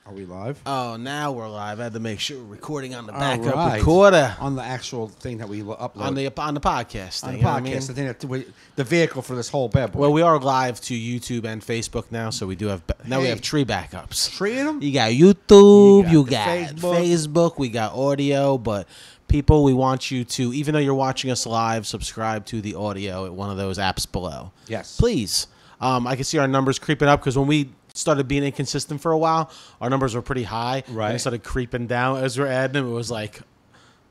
Are we live? Oh, now we're live. I had to make sure we're recording on the backup right. recorder On the actual thing that we upload. on the podcast. On Thing, the podcast, the thing that the vehicle for this whole bad boy. Well, we are live to YouTube and Facebook now, so we do have we have tree backups. Treating them? You got YouTube, you the got Facebook. Facebook, we got audio, but people, we want you to, even though you're watching us live, subscribe to the audio at one of those apps below. Yes. Please. I can see our numbers creeping up because when we started being inconsistent for a while, our numbers were pretty high. Right. And it started creeping down as we're adding them. It was like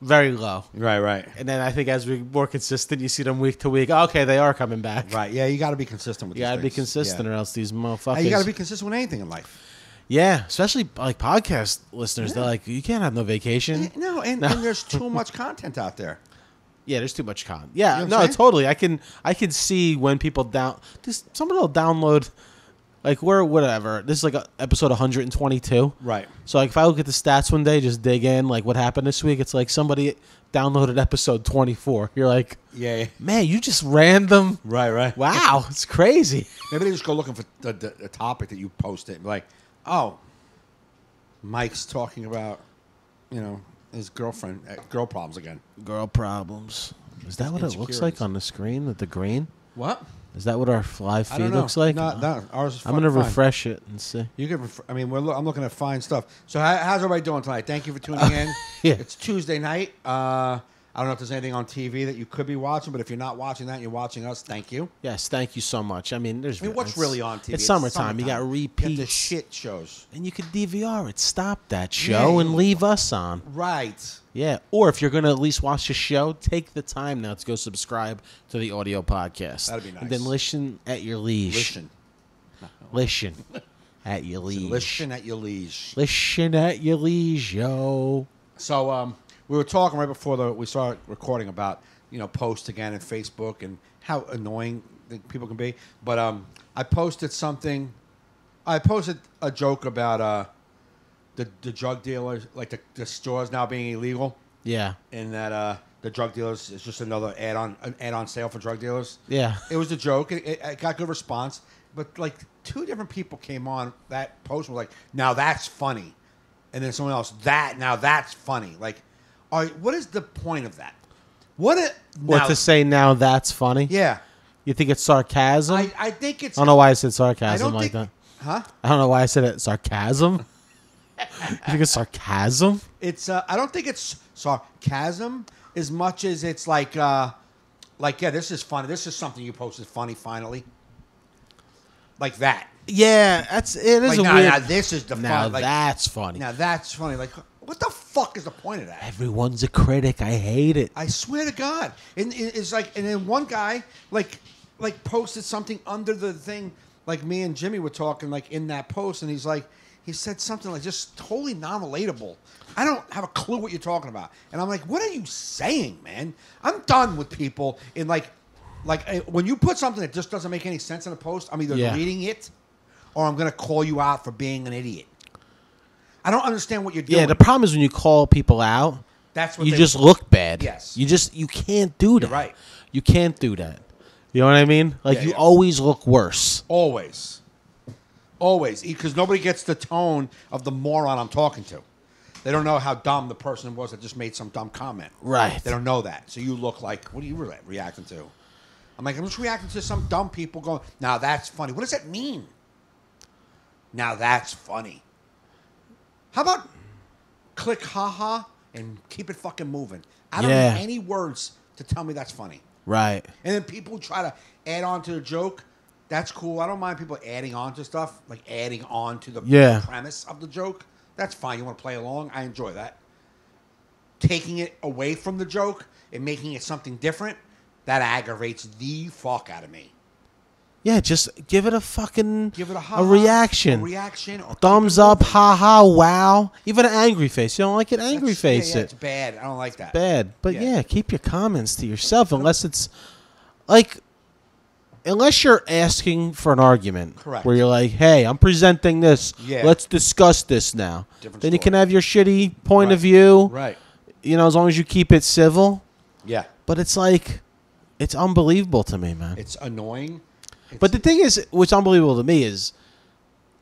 very low. Right. And then I think as we're more consistent, you see them week to week. Okay, they are coming back. Right. Yeah, you got to be consistent with You these got to be things. consistent Yeah. or else these motherfuckers. Hey, you got to be consistent with anything in life. Yeah, especially like podcast listeners. They're like, you can't have no vacation. No, and there's too much content out there. Yeah, there's too much content. Yeah, You know what I'm no, saying? totally. I can see when people someone will download, like we're whatever. This is like episode 122. Right. So like if I look at the stats one day, just dig in like what happened this week. It's like somebody downloaded episode 24. You're like, Yeah. man, you just random. Right. Wow, it's crazy. Maybe they just go looking for the topic that you posted. Like, oh, Mike's talking about, his girlfriend, girl problems again. Girl problems. Is that what it looks like Insecurities. on the screen with the green? What? Is that what our live I feed don't know. looks like? No, ours is I'm gonna fine. refresh it and see. You can. I'm looking at fine stuff. So how's everybody doing tonight? Thank you for tuning in. Yeah. It's Tuesday night. I don't know if there's anything on TV that you could be watching, but if you're not watching that, and you're watching us. Thank you. Yes, thank you so much. I mean, What's really on TV? It's summertime. You got You have repeats. the shit shows. And you could DVR it. Stop that show Yeah. and leave us on. Right. Yeah. Or if you're going to at least watch the show, take the time now to go subscribe to the audio podcast. That'd be nice. And then listen at your leisure. Listen. Listen at your leisure. Listen at your leisure. Listen at your leisure. So we were talking right before we started recording about posts again and Facebook and how annoying people can be. But I posted something. I posted a joke about the drug dealers, like the stores now being illegal, Yeah. and that the drug dealers is just another add-on sale for drug dealers. Yeah. It was a joke. It got good response, but like two different people came on that post and were like, "Now that's funny," and then someone else, now that's funny. Like, all right, what is the point of that? What now- to say now that's funny? Yeah, You think it's sarcasm? I think it's. I don't know why I said I sarcasm don't like think. that. Huh? I don't know why I said it sarcasm. You think it's sarcasm? It's. I don't think it's sarcasm as much as it's like yeah, this is funny. This is something you posted funny. Finally, like that. Yeah, it is Like, a now, weird. now this is the Now fun. Like, that's funny. now that's funny. Like, what the fuck is the point of that? Everyone's a critic. I hate it. I swear to God. And it's like, and then one guy like posted something under the thing, like me and Jimmy were talking, like in that post, and he said something like just totally non-relatable. I don't have a clue what you're talking about, and I'm like, what are you saying, man? I'm done with people in like when you put something that just doesn't make any sense in a post. I'm either Yeah. reading it or I'm gonna call you out for being an idiot. I don't understand what you're doing. Yeah, the problem is when you call people out, That's what you they- just look bad. Yes. You can't do that. You're right. You can't do that. You know what I mean? Like Yeah, you yeah. always look worse. Always, because nobody gets the tone of the moron I'm talking to. They don't know how dumb the person was that just made some dumb comment. Right. They don't know that. So you look like, what are you reacting to? I'm like, I'm just reacting to some dumb people going, now that's funny. What does that mean? Now that's funny. How about click haha and keep it fucking moving? I don't Yeah. need any words to tell me that's funny. Right. And then people try to add on to the joke. That's cool. I don't mind people adding on to stuff, like adding on to the Yeah. premise of the joke. That's fine. You want to play along? I enjoy that. Taking it away from the joke and making it something different, that aggravates the fuck out of me. Yeah, just give it a fucking Give it a reaction. A reaction. Or Thumbs keep it up, moving. haha, wow. Even an angry face. You don't like it? Angry face yeah, it. it's bad. I don't like that. Bad. But Yeah. yeah, keep your comments to yourself unless it's like unless you're asking for an argument. Correct. Where you're like, hey, I'm presenting this. Yeah. Let's discuss this now. Different Then you story. can have your shitty point Right. of view. Right. You know, as long as you keep it civil. Yeah. But it's like it's unbelievable to me, man. It's annoying. But the thing is, what's unbelievable to me is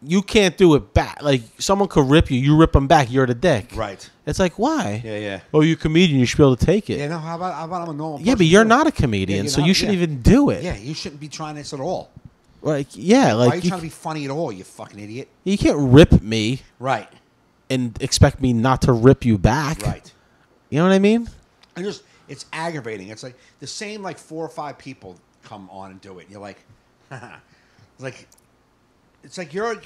you can't do it back. Like, someone could rip you. You rip them back. You're the dick. Right. It's like, why? Yeah. Oh, you're a comedian. You should be able to take it. Yeah, no, how about I'm a normal Yeah, person but you're too? not a comedian, you're so not- you shouldn't yeah. even do it. Yeah, you shouldn't be trying this at all. Like, yeah, Why are like you trying to be funny at all, you fucking idiot? you can't rip me Right. and expect me not to rip you back. Right. You know what I mean? It's aggravating. It's like the same like 4 or 5 people come on and do it. You're like, it's like you're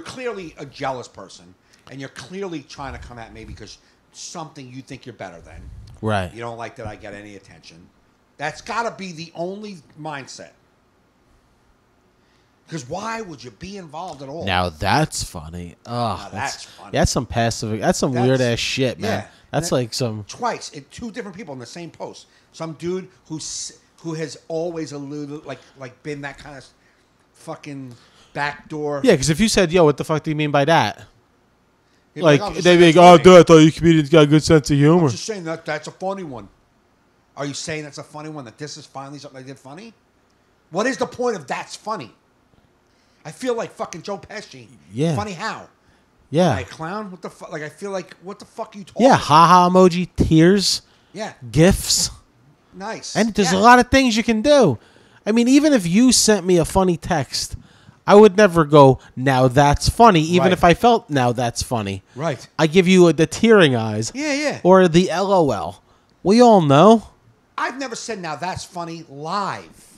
clearly a jealous person, and you're clearly trying to come at me because something you think you're better than. Right. You don't like that I get any attention. That's got to be the only mindset. Because why would you be involved at all? Now that's funny. Oh, that's funny. That's some passive. That's some weird ass shit, man. Yeah. That's like some. Twice, 2 different people in the same post. Some dude who has always alluded like been that kind of fucking backdoor. Yeah, because if you said, "Yo, what the fuck do you mean by that?" He'd be Like "I'm just they'd saying be like, that's "Oh, funny. dude, I thought you comedians got a good sense of humor." I'm just saying that's a funny one. Are you saying that's a funny one? That this is finally something I did funny? What is the point of that's funny? I feel like fucking Joe Pesci. Yeah. Funny how? Yeah. Like clown? What the fuck? Like I feel like what the fuck are you talking? Yeah, about? haha emoji, tears, Yeah. gifs, Nice. and there's Yeah. a lot of things you can do. I mean, even if you sent me a funny text, I would never go, "Now that's funny," even Right. if I felt, "Now that's funny." Right. I give you the tearing eyes. Yeah. Or the LOL. We all know. I've never said now that's funny live.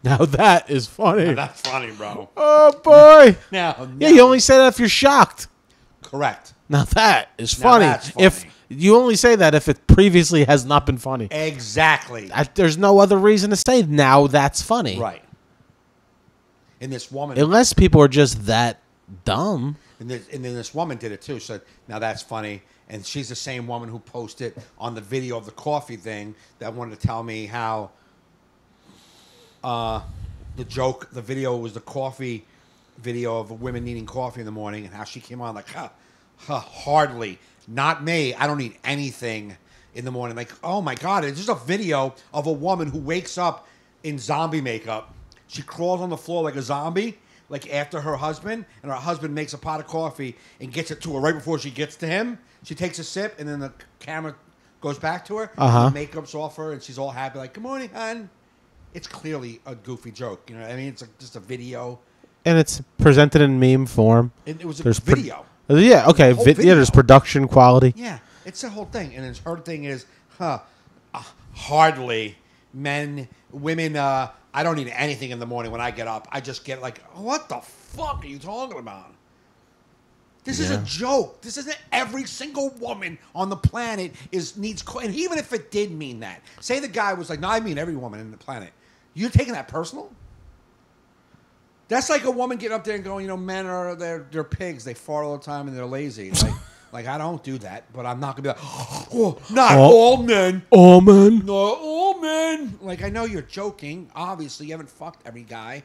Now that is funny. That's funny, bro. Oh boy. Now, Yeah, you only say that if you're shocked. correct. Now that is Now funny. that's funny. If you only say that if it previously has not been funny. Exactly. There's no other reason to say now that's funny. Right. And this woman, Unless people are just that dumb. and then this woman did it too. Said, "Now that's funny." And she's the same woman who posted on the video of the coffee thing that wanted to tell me how the video was the coffee video of women needing coffee in the morning, and how she came on like, hardly, not me. I don't need anything in the morning. Like, oh my God, it's just a video of a woman who wakes up in zombie makeup. She crawls on the floor like a zombie, like after her husband, and her husband makes a pot of coffee and gets it to her right before she gets to him. She takes a sip, and then the camera goes back to her. Uh-huh. The makeup's off her, and she's all happy, like, "Good morning, hon." It's clearly a goofy joke, you know what I mean? It's like just a video. And it's presented in meme form. It was a There's video. Yeah, okay. Whole Yeah, video. there's production quality. Yeah, it's the whole thing. And her thing is, hardly women, I don't need anything in the morning when I get up. I just get like, what the fuck are you talking about? This is a Yeah. joke. This isn't every single woman on the planet needs, and even if it did mean that. Say the guy was like, no, I mean every woman in the planet. You're taking that personal? That's like a woman getting up there and going, men are they're pigs. They fart all the time and they're lazy. Like I don't do that, but I'm not gonna be like, oh, not all men. Oh, man. Not all men. Like I know you're joking. Obviously, you haven't fucked every guy.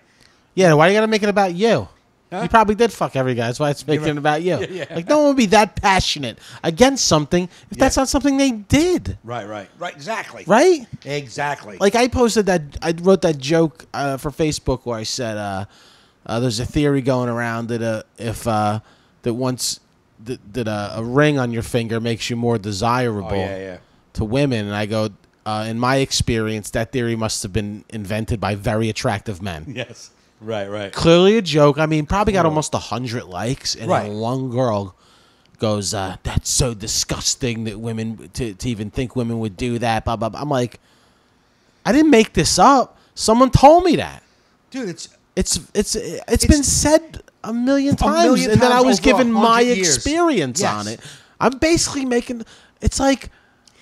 Yeah, why you gotta make it about you? Huh? You probably did fuck every guy. That's why it's making it about you. Yeah. Like, no one would be that passionate against something if that's not something they did. Right. Exactly. Right? Exactly. Like, I posted that, I wrote that joke for Facebook where I said, there's a theory going around that that a ring on your finger makes you more desirable to women. And I go, in my experience, that theory must have been invented by very attractive men. Yes. Right. Clearly a joke. I mean, probably got almost 100 likes, and Right. then one girl goes, "That's so disgusting that women to even think women would do that." Blah blah blah. I'm like, I didn't make this up. Someone told me that. Dude, It's been said a million times, and then I was over given 100 my years. experience Yes. on it. I'm basically making. It's like,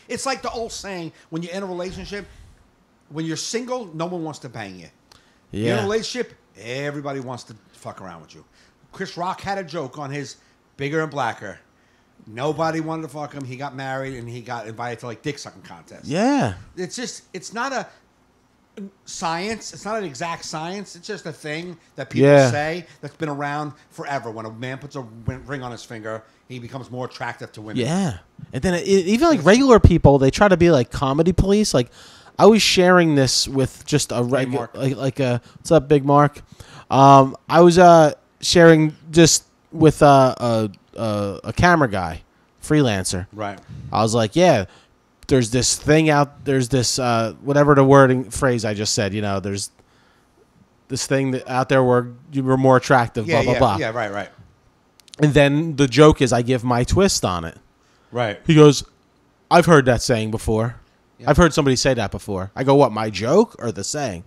it's like the old saying: when you're in a relationship, when you're single, no one wants to bang you. You're in a relationship, everybody wants to fuck around with you. Chris Rock had a joke on his Bigger and Blacker. Nobody wanted to fuck him. He got married and he got invited to like dick sucking contests. yeah. It's not a science. It's not an exact science. It's just a thing that people say that's been around forever. When a man puts a ring on his finger, he becomes more attractive to women. Yeah, and then even like regular people, they try to be like comedy police. Like, I was sharing this with just a regular, Mark. like a what's up, Big Mark? I was sharing just with a camera guy, freelancer. Right. I was like, yeah, there's this thing out. There's this whatever the wording phrase I just said. There's this thing that out there where you were more attractive. Yeah, blah blah blah. Yeah, right. And then the joke is I give my twist on it. Right. He goes, I've heard that saying before. Yeah. I've heard somebody say that before. I go, what, my joke or the saying?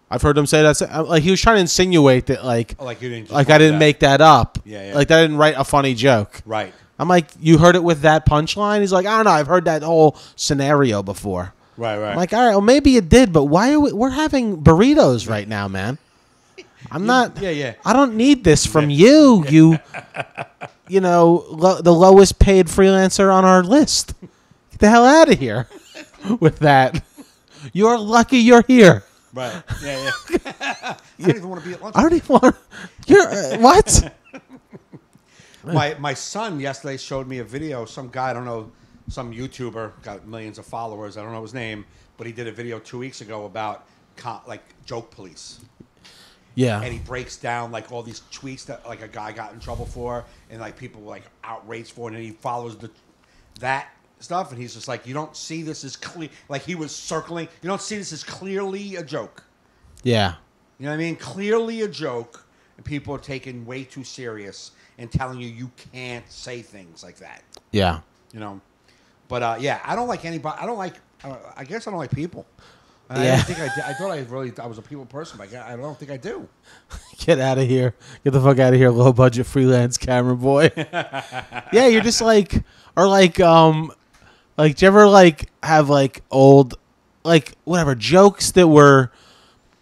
I've heard him say that. Like, he was trying to insinuate that, like, Oh, like you didn't. Just like write I didn't that. make that up. Yeah. Like, I didn't write a funny joke. Right. I'm like, you heard it with that punchline? He's like, I don't know. I've heard that whole scenario before. Right. I'm like, all right, well, maybe you did, but why are we're having burritos right now, man? I'm not. Yeah. I don't need this from you. The lowest paid freelancer on our list. Get the hell out of here with that. You're lucky you're here. Right. Yeah. I don't even want to be at lunch. I don't even want. You're what? My son yesterday showed me a video. Some guy, I don't know, some YouTuber, got millions of followers. I don't know his name, but he did a video 2 weeks ago about like joke police. Yeah. And he breaks down like all these tweets that like a guy got in trouble for, and like people were like outraged for it, and he follows that stuff, and he's just like, you don't see this as clear. Like he was circling, you don't see this as clearly a joke. Yeah. You know what I mean? Clearly a joke, and people are taking way too serious and telling you can't say things like that. Yeah. But yeah, I don't like anybody. I guess I don't like people. And Yeah. I didn't think I did. I thought I was a people person, but I don't think I do. Get out of here. Get the fuck out of here, low budget freelance camera boy. Yeah, you're just like, or like, do you ever like have like old, like whatever jokes that were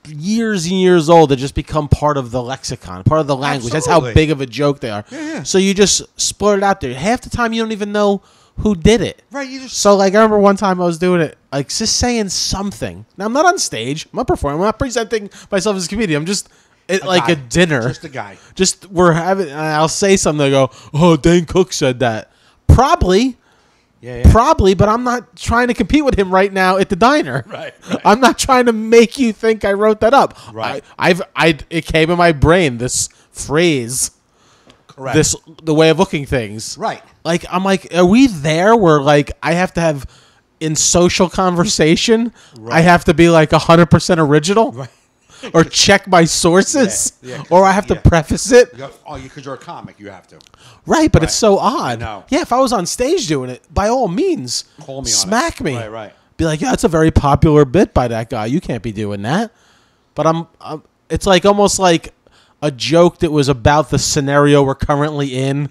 years and years old that just become part of the lexicon, part of the language. That's how Absolutely. big of a joke they are. Yeah. So you just splurt it out there. Half the time you don't even know who did it. Right? You just So, like, I remember one time I was doing it, like, just saying something. Now, I'm not on stage. I'm not performing. I'm not presenting myself as a comedian. I'm just at, like, guy. a dinner. Just a guy. Just, we're having, and I'll say something. I go, oh, Dane Cook said that. Probably, but I'm not trying to compete with him right now at the diner. Right. I'm not trying to make you think I wrote that up. Right. It came in my brain, this phrase. Correct. The way of looking things. Right. Like, I'm like, are we there where, like, I have to have, in social conversation, Right. I have to be, like, 100% original? Right. Or check my sources? Yeah, or I have to preface it? Because you're a comic, you have to. Right, but Right. it's so odd. No. Yeah, if I was on stage doing it, by all means, Call me on smack it. me. Right. Be like, yeah, that's a very popular bit by that guy. You can't be doing that. But it's like almost like a joke that was about the scenario we're currently in.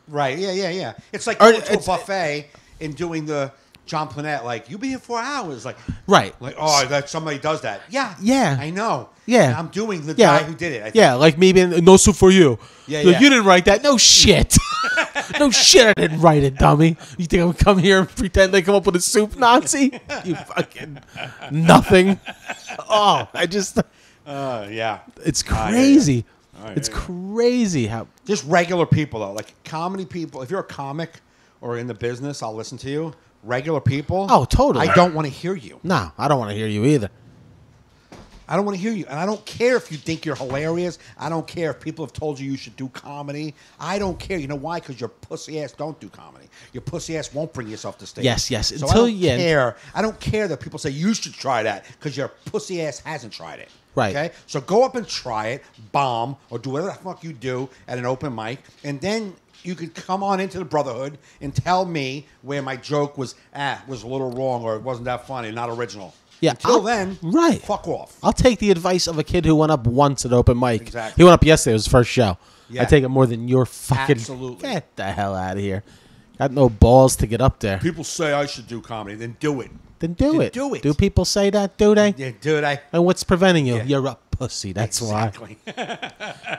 Right. Yeah. It's like Or going to a it's- buffet and doing the John Planette, like, you be here 4 hours. Like, Right. that somebody does that. Yeah. I know. Yeah. I'm doing the Yeah. guy who did it. I think. Yeah, like me being, no soup for you. Yeah, Like, yeah. you didn't write that. No shit. No shit, I didn't write it, dummy. You think I would come here and pretend they come up with a soup Nazi? You fucking nothing. Oh, Yeah. it's I hear ya. crazy. I It's hear ya. crazy how. Just regular people, though. Like, comedy people. If you're a comic or in the business, I'll listen to you. Regular people. Oh, totally. I don't want to hear you. No, I don't want to hear you either. I don't want to hear you. And I don't care if you think you're hilarious. I don't care if people have told you should do comedy. I don't care. You know why? Because your pussy ass don't do comedy. Your pussy ass won't bring yourself to stage. Yes. So Until I don't you care. I don't care that people say you should try that because your pussy ass hasn't tried it. Right. Okay? So go up and try it, bomb, or do whatever the fuck you do at an open mic, and then you could come on into the Brotherhood and tell me where my joke was a little wrong or it wasn't that funny, not original. Yeah, Until then, right. fuck off. I'll take the advice of a kid who went up once at open mic. Exactly. He went up yesterday. It was his first show. Yeah. I take it more than your fucking. Absolutely. Get the hell out of here. Got no balls to get up there. People say I should do comedy, then do it. Then do Then it. do it. Do people say that? Do they? Yeah, dude, And what's preventing you? Yeah. You're a pussy. That's exactly. why.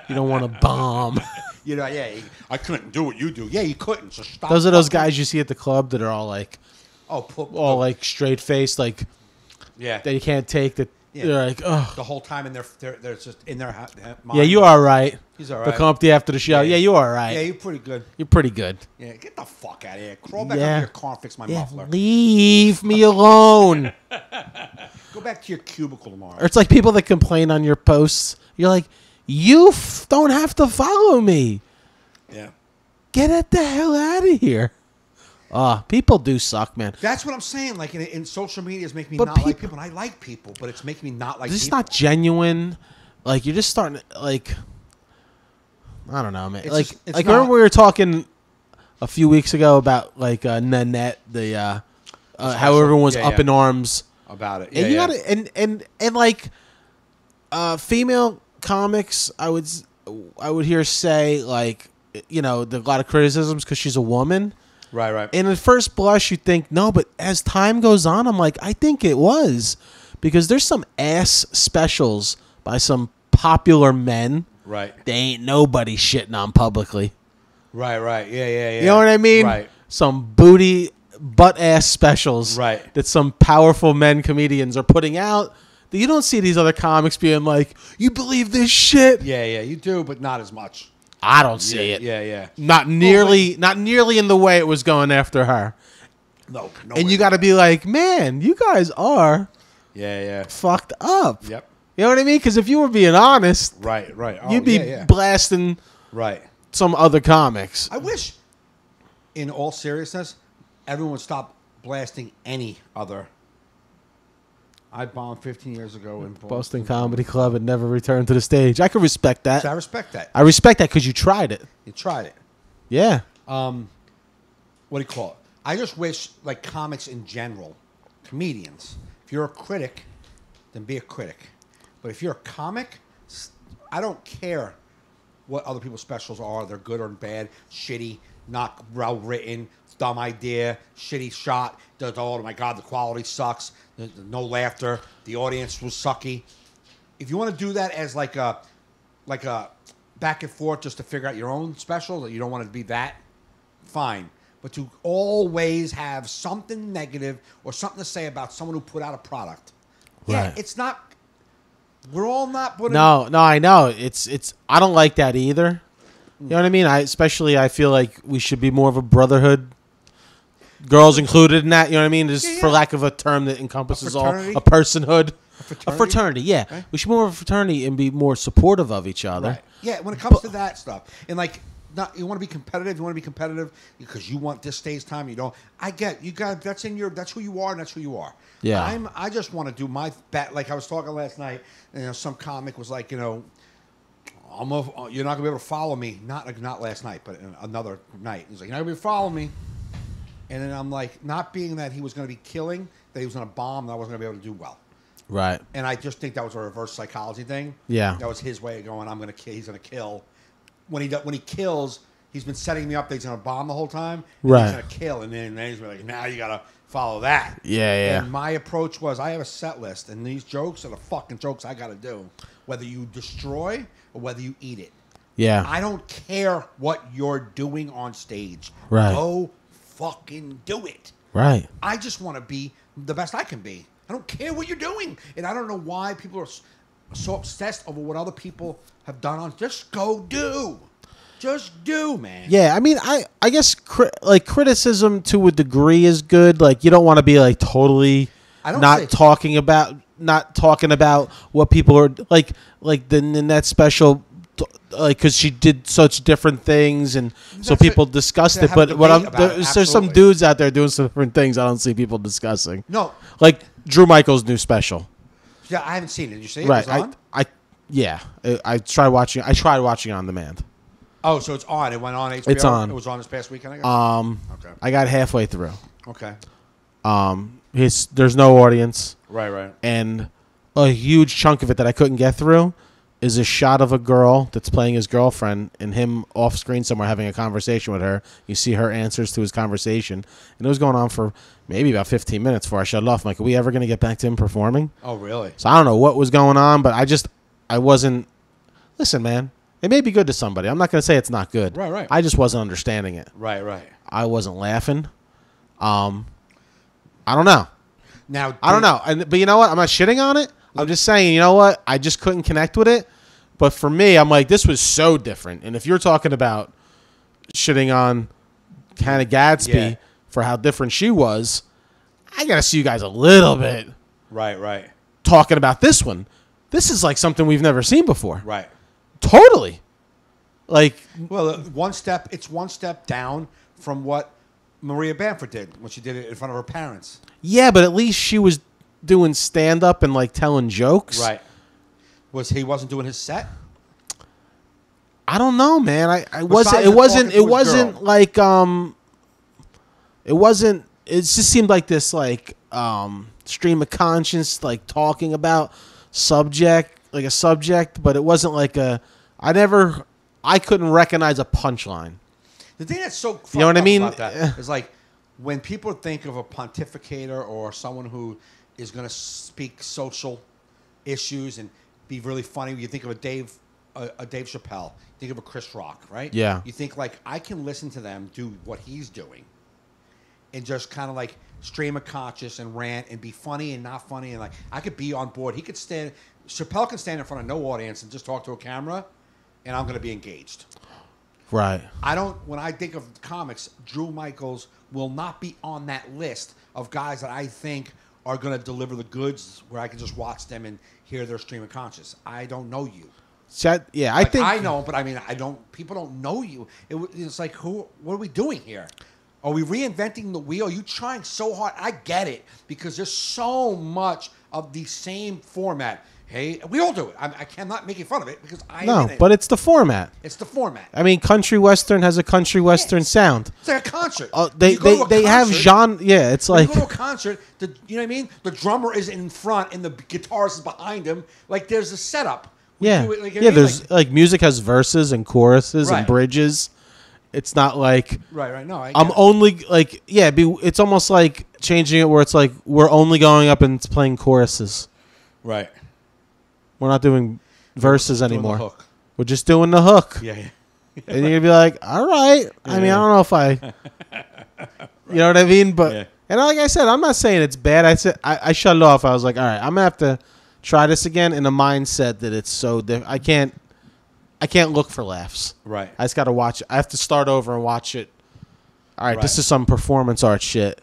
You don't want to bomb. You know, yeah, I couldn't do what you do. Yeah, you couldn't. So stop. Those are those fucking- guys you see at the club that are all like, all like straight faced, like yeah. that you can't take. That Yeah. they're like, oh, The whole time, and they're just in their mind. yeah, you are right. He's all They'll right. come up to you after the show. Yeah. Yeah, you are right. Yeah, you're pretty good. You're pretty good. Yeah, get the fuck out of here. Crawl back Yeah. under your car and fix my Yeah, muffler. leave me alone. Go back to your cubicle tomorrow. Or it's like people that complain on your posts. You're like, You don't have to follow me. Yeah. Get the hell out of here. People do suck, man. That's what I'm saying. Like in social media, is making me But not like people. And I like people, but it's making me not like This is people. not genuine. Like, you're just starting to, like, I don't know, man. It's like, just- it's remember not- we were talking a few weeks ago about, like, Nanette, how everyone was Yeah, up yeah. in arms. About it. And you gotta, and like, female comics, I would hear say, like, a lot of criticisms because she's a woman. Right. And at first blush, you think, no, but as time goes on, I'm like, I think it was. Because there's some ass specials by some popular men. Right. They ain't nobody shitting on publicly. Right. Yeah. You know what I mean? Right. Some booty, butt-ass specials Right. that some powerful men comedians are putting out. That you don't see these other comics being like, you believe this shit? Yeah. You do, but not as much. I don't see it. Yeah. Not nearly in the way it was going after her. No. And you got to be like, man, you guys are Yeah. fucked up. Yep. You know what I mean? Because if you were being honest, Right. Oh, you'd be yeah. blasting Right. some other comics. I wish, in all seriousness, everyone would stop blasting any other. I bombed 15 years ago in Boston Comedy Club and never returned to the stage. I can respect that. So I respect that. I respect that because you tried it. You tried it. Yeah. What do you call it? I just wish, like comics in general, comedians, if you're a critic, then be a critic. But if you're a comic, I don't care what other people's specials are. They're good or bad, shitty, not well written, dumb idea, shitty shot. Oh my God, the quality sucks. No laughter. The audience was sucky. If you want to do that as like a back and forth just to figure out your own special, that you don't want it to be that, fine. But to always have something negative or something to say about someone who put out a product, yeah, Right. it's not. We're all not putting. No, I know. It's. I don't like that either. You know what I mean? I feel like we should be more of a brotherhood. Girls included in that. You know what I mean? Just Yeah. for lack of a term that encompasses all fraternity? a personhood. fraternity? A fraternity, yeah. Right. We should be more of a fraternity and be more supportive of each other. Right. Yeah, when it comes to that stuff, and like, not you want to be competitive. You want to be competitive because you want this stage time. You don't. I get you. Got that's in your. That's who you are, and that's who you are. Yeah. I just want to do my bet. Like I was talking last night, and some comic was like, you're not gonna be able to follow me. Not last night, but another night. He's like, you're not gonna be able to follow me. And then I'm like, not being that he was going to be killing, that he was going to bomb, and I wasn't going to be able to do well. Right. And I just think that was a reverse psychology thing. Yeah. That was his way of going, I'm going to kill. He's going to kill. When he kills, he's been setting me up that he's going to bomb the whole time. And Right. He's going to kill. And then he's like, now you got to follow that. Yeah. And my approach was, I have a set list. And these jokes are the fucking jokes I got to do. Whether you destroy or whether you eat it. Yeah. I don't care what you're doing on stage. Right. Go fucking do it. Right. I just want to be the best I can be. I don't care what you're doing. And I don't know why people are so obsessed over what other people have done on. Just go do. Just do, man. Yeah, I mean, I guess criticism to a degree is good. Like, you don't want to be like totally I don't not say- talking about what people are like the Nanette special, like, because she did such different things, and so That's people it. discussed To it. have But a what debate about it, there's some absolutely. dudes out there doing some different things I don't see people discussing. No. Like Drew Michaels' new special. Yeah, I haven't seen it. Did you see it? Right. It was on? I tried watching it on demand. Oh, so it's on. It went on HBO? It's on. It was on this past weekend, I guess? Okay. I got halfway through. Okay. There's no audience. Right. And a huge chunk of it that I couldn't get through is a shot of a girl that's playing his girlfriend and him off screen somewhere having a conversation with her. You see her answers to his conversation, and it was going on for maybe about 15 minutes before I shut it off. I'm like, are we ever going to get back to him performing? Oh, really? So I don't know what was going on, but I wasn't. Listen, man, it may be good to somebody. I'm not going to say it's not good. Right. I just wasn't understanding it. Right. I wasn't laughing. I don't know. Now, I don't know. But you know what? I'm not shitting on it. I'm just saying, you know what? I just couldn't connect with it. But for me, I'm like, this was so different. And if you're talking about shitting on Hannah Gadsby Yeah. for how different she was, I got to see you guys a little bit Right. talking about this one. This is like something we've never seen before. Right. Totally. Like, Well, it's one step down from what Maria Bamford did when she did it in front of her parents. yeah, but at least she was doing stand up and like telling jokes. Right. He wasn't doing his set? I don't know, man. I wasn't. Besides It the wasn't. talking to It his wasn't girl. like It wasn't. It just seemed like this like stream of conscience, like talking about like a subject, but it wasn't like a. I couldn't recognize a punchline. The thing that's so fucked You know what I up mean? about that is like when people think of a pontificator or someone who is going to speak social issues and be really funny, you think of a Dave Chappelle, you think of a Chris Rock, right? Yeah. You think like I can listen to them do what he's doing, and just kind of like stream of conscious and rant and be funny and not funny and like I could be on board. Chappelle can stand in front of no audience and just talk to a camera, and I'm going to be engaged. Right. When I think of comics, Drew Michaels will not be on that list of guys that I think are going to deliver the goods where I can just watch them and hear their stream of conscious. I don't know you. So I Like, think I know, but I mean, people don't know you. It's like, what are we doing here? Are we reinventing the wheel? Are you trying so hard? I get it because there's so much of the same format. Hey, we all do it. I cannot make fun of it because I am no, in it. but it's the format. It's the format. I mean, country western has a country western sound. It's like a concert. They You go to a have concert, genre. Yeah, it's when like you go to a concert, you know what I mean? The drummer is in front and the guitarist is behind him. Like there's a setup. We yeah, do it, like, you know yeah. what I mean? There's like music has verses and choruses and Right. bridges. It's not like right. No, I'm only like it's almost like changing it where it's like we're only going up and playing choruses. right We're not doing verses Doing the anymore. hook. We're just doing the hook. Yeah. And you're gonna be like, all right. I mean, I don't know if I, you know what I mean. But Yeah. and like I said, I'm not saying it's bad. I shut it off. I was like, all right, I'm gonna have to try this again in a mindset that it's so different. I can't look for laughs. Right. I just gotta watch it. I have to start over and watch it. All right, this Right. is some performance art shit.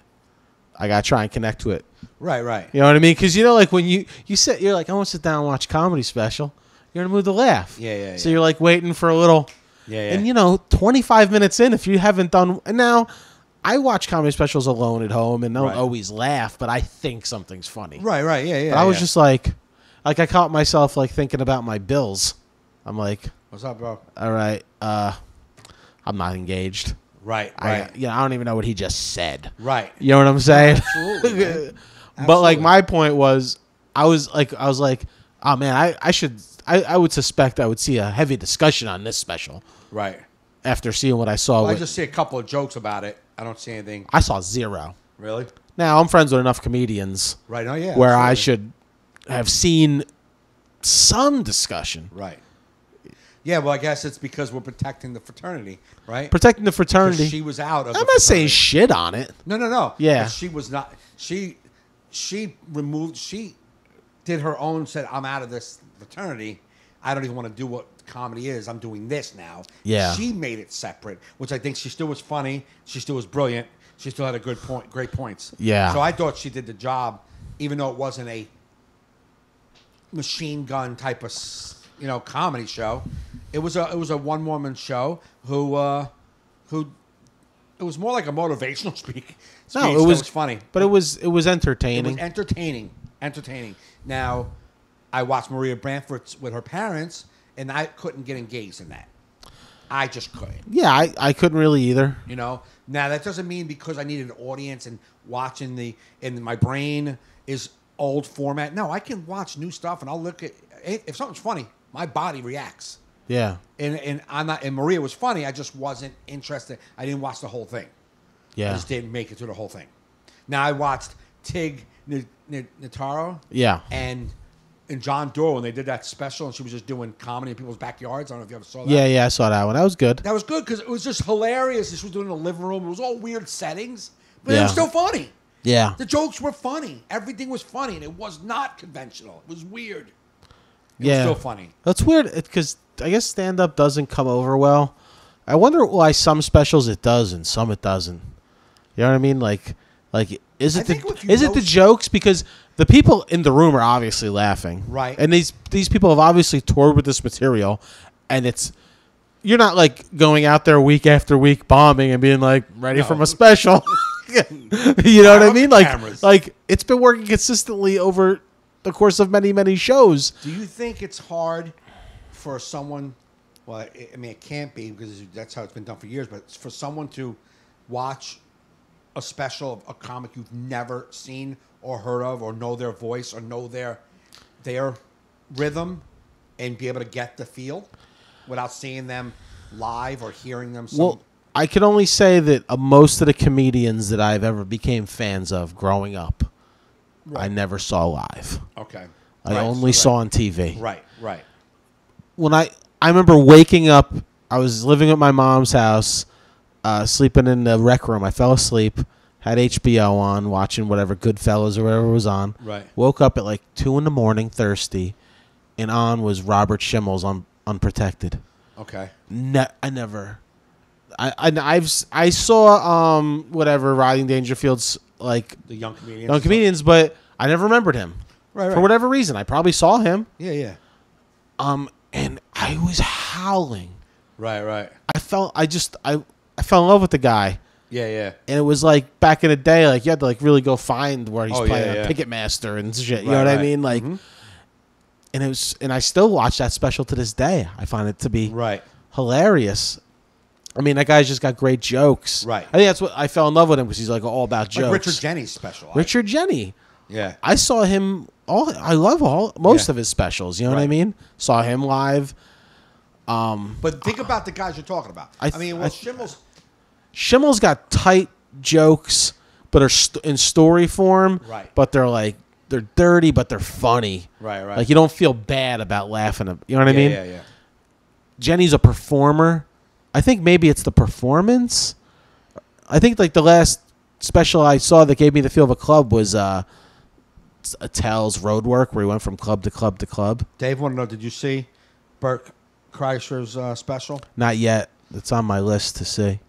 I gotta try and connect to it. Right. You know what I mean? Because you know, like when you sit, you're like, I want to sit down and watch a comedy special. You're in a mood to laugh. Yeah. So you're like waiting for a little. Yeah. And 25 minutes in, if you haven't done, and now I watch comedy specials alone at home and don't Right. always laugh, but I think something's funny. Right. Yeah. But I was just like I caught myself like thinking about my bills. I'm like, What's up, bro? all right, I'm not engaged. Right. I don't even know what he just said. Right. You know what I'm saying? Absolutely. Man. But like Absolutely. my point was, I was like, oh man, I would suspect I would see a heavy discussion on this special Right. after seeing what I saw. Well, I with, just see a couple of jokes about it. I don't see anything. I saw zero. Really? Now I'm friends with enough comedians Right. Oh, yeah. where I absolutely. should have seen some discussion. Right. Yeah, well, I guess it's because we're protecting the fraternity, right? Protecting the 'Cause fraternity. she was out of I'm the not saying fraternity. shit on it. No. Yeah. But she was not. She did her own, said, I'm out of this fraternity. I don't even want to do what comedy is. I'm doing this now. Yeah. She made it separate, which I think she still was funny. She still was brilliant. She still had great points. Yeah. So I thought she did the job, even though it wasn't a machine gun type of comedy show. It was a one woman show who it was more like a motivational speech. No, it that was funny, but it was it was entertaining. entertaining. Now, I watched Maria Bamford with her parents, and I couldn't get engaged in that. I just couldn't. Yeah, I couldn't really either. Now that doesn't mean because I needed an audience and watching and my brain is old format. No, I can watch new stuff and I'll look at if something's funny, my body reacts. Yeah, And I'm not. And Maria was funny. I just wasn't interested. I didn't watch the whole thing. I yeah, just didn't make it through the whole thing. Now I watched Tig Notaro yeah. and John Doerr when they did that special, and she was just doing comedy in people's backyards. I don't know if you ever saw that. Yeah, I saw that one. That was good. That was good because it was just hilarious. This was doing in the living room. It was all weird settings, but it Yeah. was still funny. Yeah, The jokes were funny. Everything was funny, and it was not conventional. It was weird. It yeah. was still funny. That's weird because I guess stand up doesn't come over well. I wonder why some specials it does and some it doesn't. You know what I mean? Like is I it think if the you is it know- the jokes because the people in the room are obviously laughing, Right. And these people have obviously toured with this material, and you're not like going out there week after week bombing and being like ready from a special. You know what I mean? Like it's been working consistently over the course of many, many shows. Do you think it's hard for someone? Well, I mean, it can't be because that's how it's been done for years. But for someone to watch a special of a comic you've never seen or heard of, or know their voice, or know their rhythm, and be able to get the feel without seeing them live or hearing them. Well, I can only say that most of the comedians that I've ever became fans of growing up, I never saw live. Okay. I only saw on TV. Right. When I remember waking up, I was living at my mom's house, sleeping in the rec room. I fell asleep, had HBO on, watching whatever Goodfellas or whatever was on. Right. Woke up at like 2 a.m, thirsty, and on was Robert Schimmel's on Unprotected. Okay. I never. I saw whatever Rodney Dangerfield's like the young comedians. But I never remembered him. Right. For whatever reason, I probably saw him. Yeah. And I was howling. Right. I fell in love with the guy. Yeah. And it was like back in the day, like you had to like really go find where he's playing yeah. a Ticketmaster and shit. You know what I mean? Like, and I still watch that special to this day. I find it to be hilarious. I mean, that guy's just got great jokes. Right. I think that's what I fell in love with him, because he's like all about jokes. Like Richard Jeni's special. Richard Jeni. Yeah. I saw him I love most of his specials. You know what I mean? Saw him live. But think about the guys you're talking about. Schimmel's got tight jokes, but are in story form. Right. But they're dirty, but they're funny. Right. Like you don't feel bad about laughing. You know what I mean? Yeah. Jenny's a performer. I think maybe it's the performance. I think like the last special I saw that gave me the feel of a club was Attell's Roadwork, where he went from club to club to club. Dave, want to know, did you see Bert Kreischer's special? Not yet. It's on my list to see.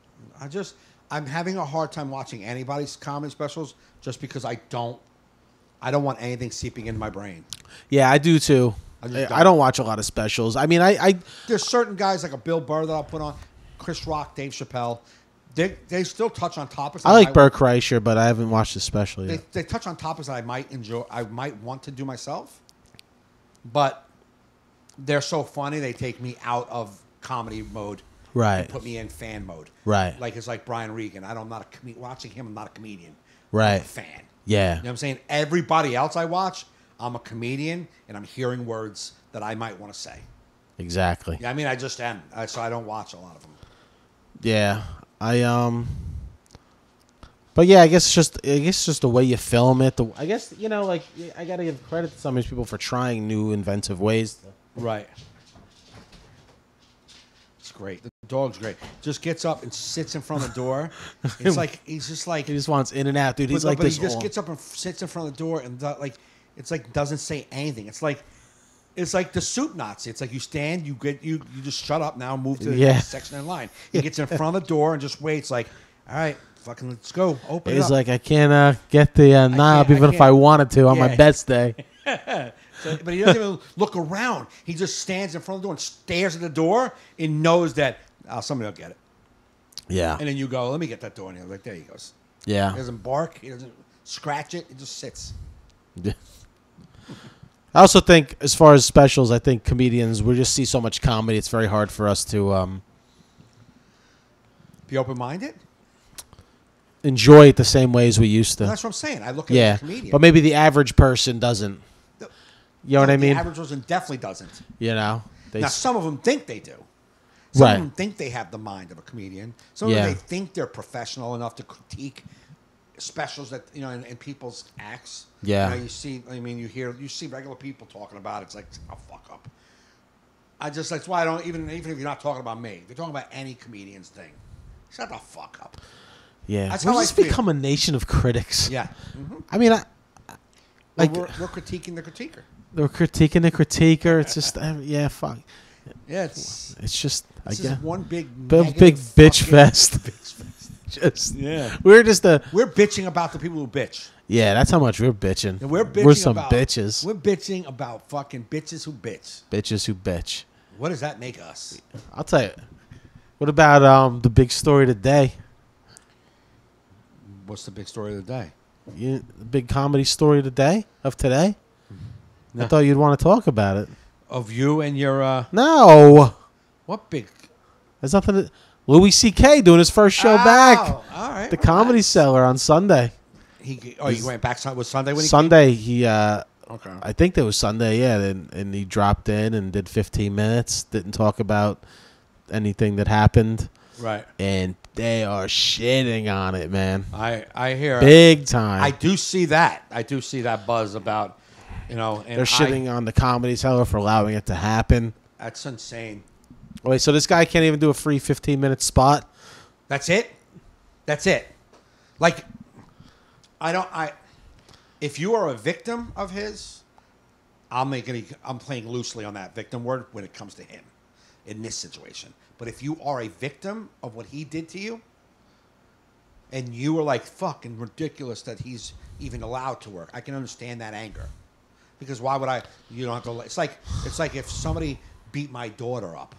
I'm having a hard time watching anybody's comedy specials just because I don't want anything seeping into my brain. Yeah, I do too. I don't watch a lot of specials. I mean, there's certain guys like a Bill Burr that I'll put on, Chris Rock, Dave Chappelle. They still touch on topics. I like Bert Kreischer, but I haven't watched the special yet. They touch on topics that I might enjoy. I might want to do myself, but they're so funny they take me out of comedy mode. Right. And put me in fan mode. Right. Like it's like Brian Regan. I'm not watching him. I'm not a comedian. Right. I'm a fan. Yeah. You know what I'm saying? Everybody else I watch, I'm a comedian, and I'm hearing words that I might want to say. Exactly. Yeah, I mean, I just am. So I don't watch a lot of them. Yeah. But yeah, I guess it's just the way you film it. I guess, like I got to give credit to some of these people for trying new inventive ways. Right. It's great. The dog's great. Just gets up and sits in front of the door. It's like he's just like he just wants in and out, dude. He's like but this. He just gets up and sits in front of the door and it's like doesn't say anything. It's like the soup Nazi. It's like you stand, you just shut up now, move to the next section in line. He gets in front of the door and just waits. Like, all right, fucking let's go. Open it up. He's like, I can't get the knob even if I wanted to on my best day. But he doesn't even look around. He just stands in front of the door and stares at the door and knows that somebody will get it. Yeah. And then you go, let me get that door. And you're like, there he goes. Yeah. He doesn't bark. He doesn't scratch it. He just sits. Yeah. I also think, as far as specials, I think comedians, we just see so much comedy. It's very hard for us to be open-minded. Enjoy it the same way as we used to. Well, that's what I'm saying. I look at it as a comedian. But maybe the average person doesn't. You know what I mean? The average person definitely doesn't. Now, some of them think they do. Some of them think they have the mind of a comedian. Some of them, they think they're professional enough to critique specials that in people's acts. Yeah. You see regular people talking about it. It's like a fuck up. That's why I don't even if you're not talking about me, if you're talking about any comedian's thing, shut the fuck up. Yeah. That's We've how just become a nation of critics. Yeah. Mm-hmm. I mean, we're critiquing the critiquer. They're critiquing the critiquer. It's just fuck. Yeah, it's just one big bitch fest. We're bitching about the people who bitch. Yeah, that's how much we're bitching. And we're some bitches. We're bitching about fucking bitches who bitch. Bitches who bitch. What does that make us? I'll tell you. What about the big story today? What's the big story of the day? The big comedy story today? No. I thought you'd want to talk about it. Of you and your No. what big? There's nothing to... Louis C.K. doing his first show back. All right. The Comedy Cellar on Sunday. He went back. Was Sunday when he Sunday, he... Okay. I think that was Sunday, yeah. And he dropped in and did 15 minutes. Didn't talk about anything that happened. Right. And they are shitting on it, man. I hear Big time. I do see that. I do see that buzz about, And they're shitting on the Comedy Cellar for allowing it to happen. That's insane. Wait, so this guy can't even do a free 15-minute spot? That's it. That's it. Like, if you are a victim of his, I'm playing loosely on that victim word when it comes to him in this situation. But if you are a victim of what he did to you, and you were like fucking ridiculous that he's even allowed to work, I can understand that anger. Because why would I? You don't have to. It's like if somebody beat my daughter up.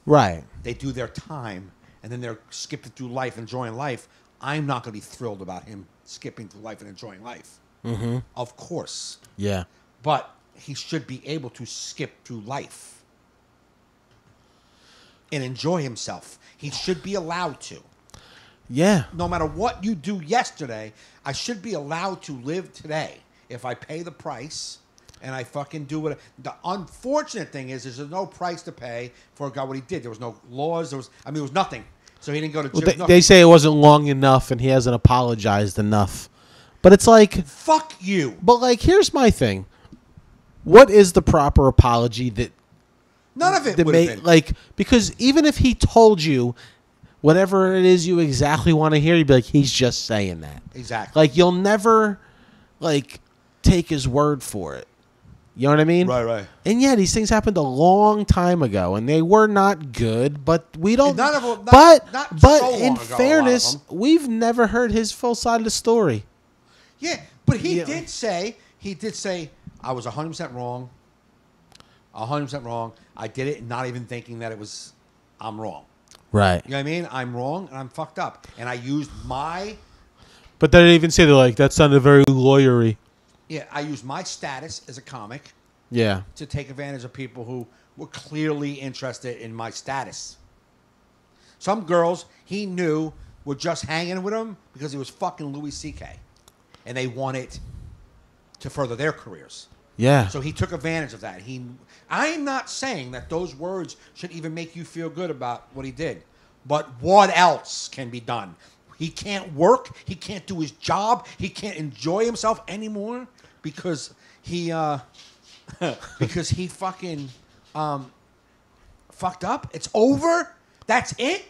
Right. They do their time, and then they're skipping through life, enjoying life. I'm not going to be thrilled about him skipping through life and enjoying life. Mm-hmm. Of course. Yeah. But he should be able to skip through life and enjoy himself. He should be allowed to. Yeah. No matter what you do yesterday, I should be allowed to live today if I pay the price and I fucking do what. The unfortunate thing is there's no price to pay for a guy what he did. There was no laws. There was nothing. So he didn't go to jail. Well, they say it wasn't long enough and he hasn't apologized enough. But it's like... Fuck you. But like, here's my thing. What is the proper apology that... None of it would have been. Like, because even if he told you whatever it is you exactly want to hear, you'd be like, he's just saying that. Exactly. Like, you'll never, like, take his word for it. You know what I mean? Right. And yeah, these things happened a long time ago, and they were not good. But we don't. None of them. But So in long ago, fairness, we've never heard his full side of the story. Yeah, but he did say I was 100% wrong. 100% wrong. I did it, not even thinking that I'm wrong. Right. You know what I mean? I'm wrong and I'm fucked up, and I used my. But they didn't even say, they're like, that sounded very lawyery. Yeah, I used my status as a comic. Yeah. To take advantage of people who were clearly interested in my status. Some girls he knew were just hanging with him because he was fucking Louis C.K. And they wanted to further their careers. Yeah. So he took advantage of that. I'm not saying that those words should even make you feel good about what he did. But what else can be done? He can't work. He can't do his job. He can't enjoy himself anymore because he fucking fucked up. It's over. That's it.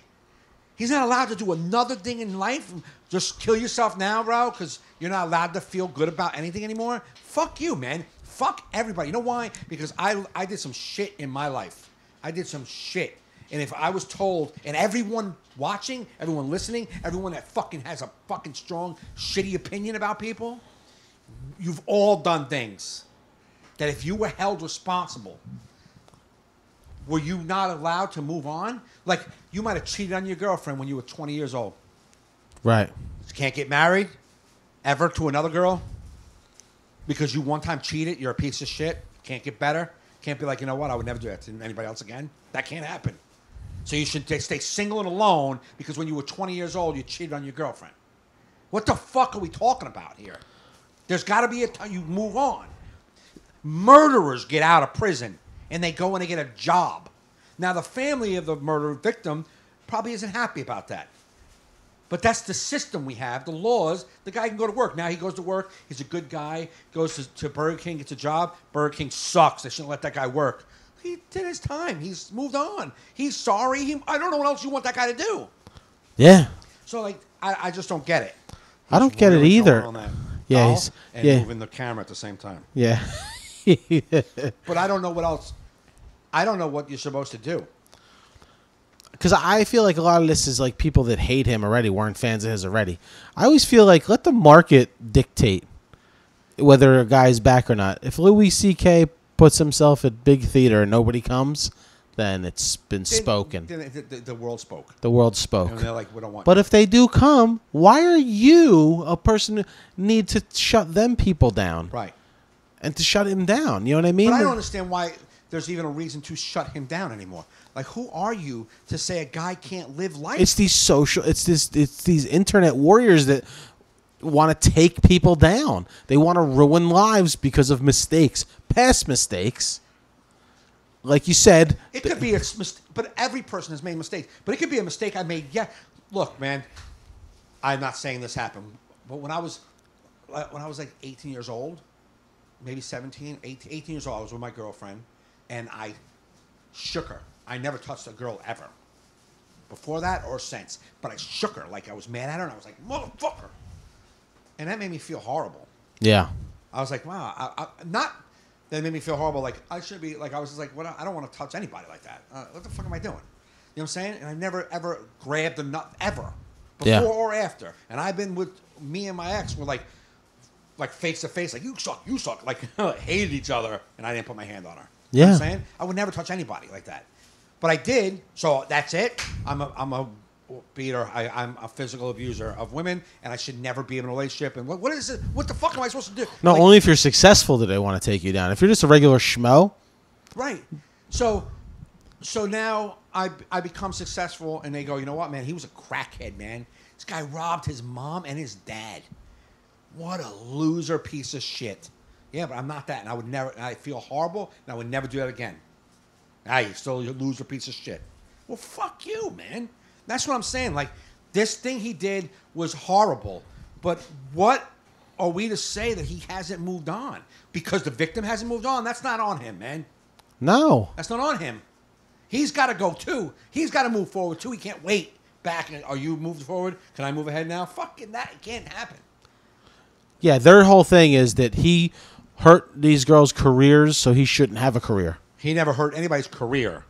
He's not allowed to do another thing in life. Just kill yourself now, bro, because you're not allowed to feel good about anything anymore. Fuck you, man. Fuck everybody. You know why? Because I did some shit in my life. I did some shit. And if I was told, and everyone watching, everyone listening, everyone that fucking has a fucking strong, shitty opinion about people, you've all done things that if you were held responsible, were you not allowed to move on? Like, you might have cheated on your girlfriend when you were 20 years old. Right. You can't get married ever to another girl because you one time cheated. You're a piece of shit. Can't get better. Can't be like, you know what? I would never do that to anybody else again. That can't happen. So you should stay single and alone because when you were 20 years old, you cheated on your girlfriend. What the fuck are we talking about here? There's got to be a time you move on. Murderers get out of prison and they go and they get a job. Now, the family of the murder victim probably isn't happy about that. But that's the system we have, the laws. The guy can go to work. Now he goes to work. He's a good guy. Goes to Burger King, gets a job. Burger King sucks. They shouldn't let that guy work. He did his time. He's moved on. He's sorry. I don't know what else you want that guy to do. Yeah. So, like, I just don't get it. I don't get it either. Yeah. And moving the camera at the same time. Yeah. But I don't know what else. I don't know what you're supposed to do. Because I feel like a lot of this is like people that hate him already weren't fans of his already. I always feel like let the market dictate whether a guy's back or not. If Louis C.K. puts himself at big theater and nobody comes, then it's been spoken. Then the world spoke. The world spoke. And they're like, we don't want But you. if they do come, why are you a person who need to shut them people down? Right. And to shut him down. You know what I mean? But I don't understand why there's even a reason to shut him down anymore. Like, who are you to say a guy can't live life? It's these internet warriors that want to take people down. They want to ruin lives because of mistakes, past mistakes. Like you said, It could be a mistake, but every person has made mistakes. But it could be a mistake I made. Yeah, look, man, I'm not saying this happened, but when I was like 18 years old, maybe 17, 18 years old, I was with my girlfriend, and I shook her. I never touched a girl ever, before that or since. But I shook her like I was mad at her, and I was like, motherfucker, and that made me feel horrible. yeah. I was like, wow, not. That made me feel horrible. Like, I should be, like, I was just like, what? I don't want to touch anybody like that. What the fuck am I doing? You know what I'm saying? And I never, ever grabbed a nut, ever. Before Yeah. or after. And I've been with, me and my ex were like face to face, like, you suck. Like, hated each other, and I didn't put my hand on her. You know what I'm saying? I would never touch anybody like that. But I did, so that's it. I'm a beater. I'm a physical abuser of women, and I should never be in a relationship. And what is it? What the fuck am I supposed to do? No, Like, only if you're successful do they want to take you down. If you're just a regular schmo, right. So now I become successful, and they go, you know what, man? He was a crackhead, man. This guy robbed his mom and his dad. What a loser piece of shit. Yeah, but I'm not that, and I would never. I feel horrible, and I would never do that again. You're still a loser piece of shit. Well, fuck you, man. That's what I'm saying. Like, this thing he did was horrible, but what are we to say that he hasn't moved on? Because the victim hasn't moved on? That's not on him, man. no. That's not on him. He's got to go, too. He's got to move forward, too. He can't wait back. Are you moving forward? Can I move ahead now? Fucking that. It can't happen. Yeah, their whole thing is that he hurt these girls' careers, so he shouldn't have a career. He never hurt anybody's career.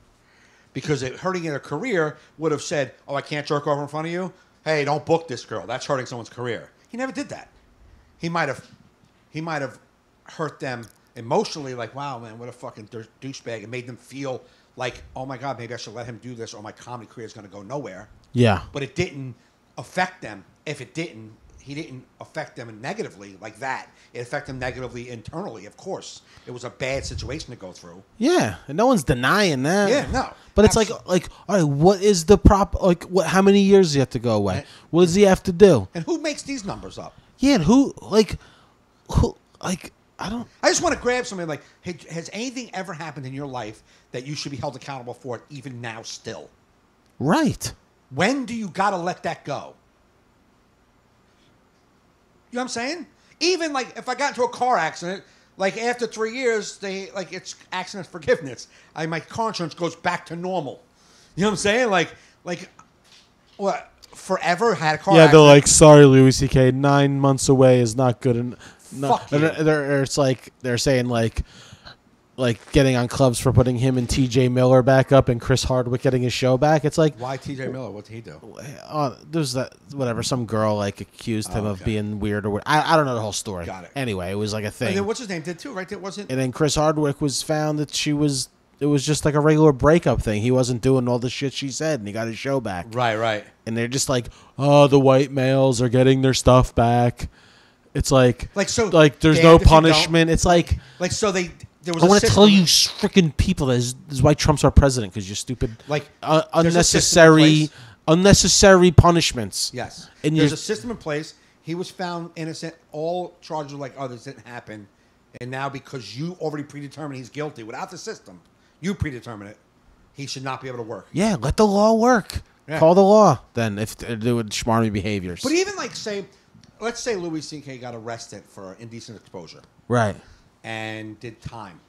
Because hurting their career would have said, oh, I can't jerk over in front of you? Hey, don't book this girl. That's hurting someone's career. He never did that. He might have hurt them emotionally, like, wow, man, what a fucking douchebag. It made them feel like, oh, my God, maybe I should let him do this or my comedy career is going to go nowhere. Yeah. But it didn't affect them. If it didn't, he didn't affect them negatively like that. It affected them negatively internally, of course. It was a bad situation to go through. Yeah, and no one's denying that. Yeah, no. But it's like, all right, what is the how many years does he have to go away? What does he have to do? And who makes these numbers up? Yeah, and who, I don't. I just want to grab somebody like, hey, has anything ever happened in your life that you should be held accountable for it even now still? Right. When do you got to let that go? You know what I'm saying? Even like if I got into a car accident, like after 3 years, it's accident forgiveness. My car insurance goes back to normal. You know what I'm saying? Like what? Forever had a car accident. they're like, sorry, Louis C.K., 9 months away is not good enough. Fuck you. It's like they're saying like getting on clubs for putting him and T.J. Miller back up and Chris Hardwick getting his show back. It's like, Why T.J. Miller? What did he do? There's that whatever, some girl like accused him of being weird or I don't know the whole story. Got it. Anyway, it was like a thing. And then what's his name did too, right? It wasn't. And then Chris Hardwick was found that it was just like a regular breakup thing. He wasn't doing all the shit she said, and he got his show back. Right. And they're just like, oh, the white males are getting their stuff back. It's like there's no punishment. It's like so they. There was I a want to system- tell you, freaking people, this is why Trump's our president, because you're stupid. Like, there's a system in place. unnecessary punishments. Yes. And There's a system in place. He was found innocent. All charges like others didn't happen. And now because you already predetermined he's guilty without the system, you predetermine it, he should not be able to work. Yeah, let the law work. Yeah. Call the law then if they're doing schmarmy behaviors. But even like let's say Louis C.K. got arrested for indecent exposure right. and did time.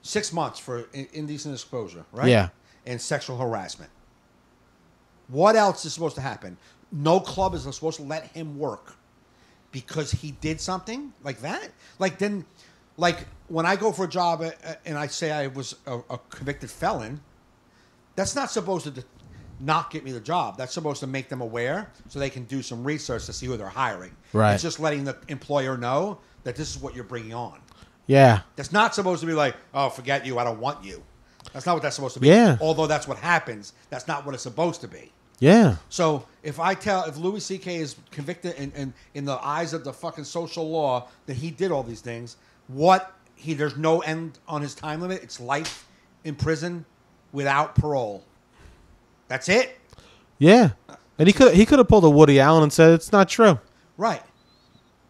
6 months for indecent exposure, right? Yeah. And sexual harassment. What else is supposed to happen? No club is supposed to let him work because he did something like that? Like when I go for a job and I say I was a convicted felon, that's not supposed to not get me the job. That's supposed to make them aware so they can do some research to see who they're hiring. Right. It's just letting the employer know that this is what you're bringing on. Yeah. That's not supposed to be like, oh, forget you, I don't want you. That's not what that's supposed to be. Yeah. Although that's what happens, that's not what it's supposed to be. Yeah. So if Louis C.K. is convicted in the eyes of the fucking social law that he did all these things, there's no end on his time limit. It's life in prison without parole. That's it. Yeah. And he could have pulled a Woody Allen and said it's not true. Right.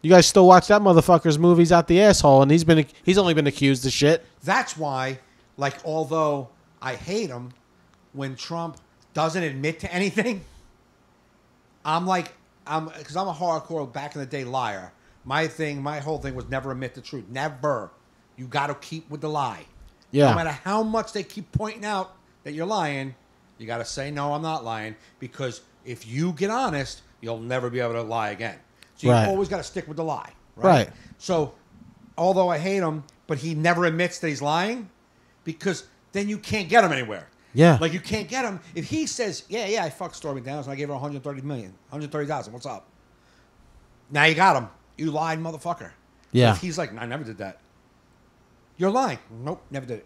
You guys still watch that motherfucker's movies out the asshole, and he's only been accused of shit. That's why, like, although I hate him, when Trump doesn't admit to anything, because I'm a hardcore back in the day liar. My whole thing was never admit the truth. Never. You got to keep with the lie. Yeah. No matter how much they keep pointing out that you're lying, you got to say, no, I'm not lying. Because if you get honest, you'll never be able to lie again. So you always got to stick with the lie. Right? So, although I hate him, but he never admits that he's lying, because then you can't get him anywhere. Yeah. Like, you can't get him. If he says, yeah, I fucked Stormy Daniels and I gave her $130,000. What's up? Now you got him. You lied, motherfucker. Yeah. If he's like, no, I never did that. You're lying. Nope, never did it.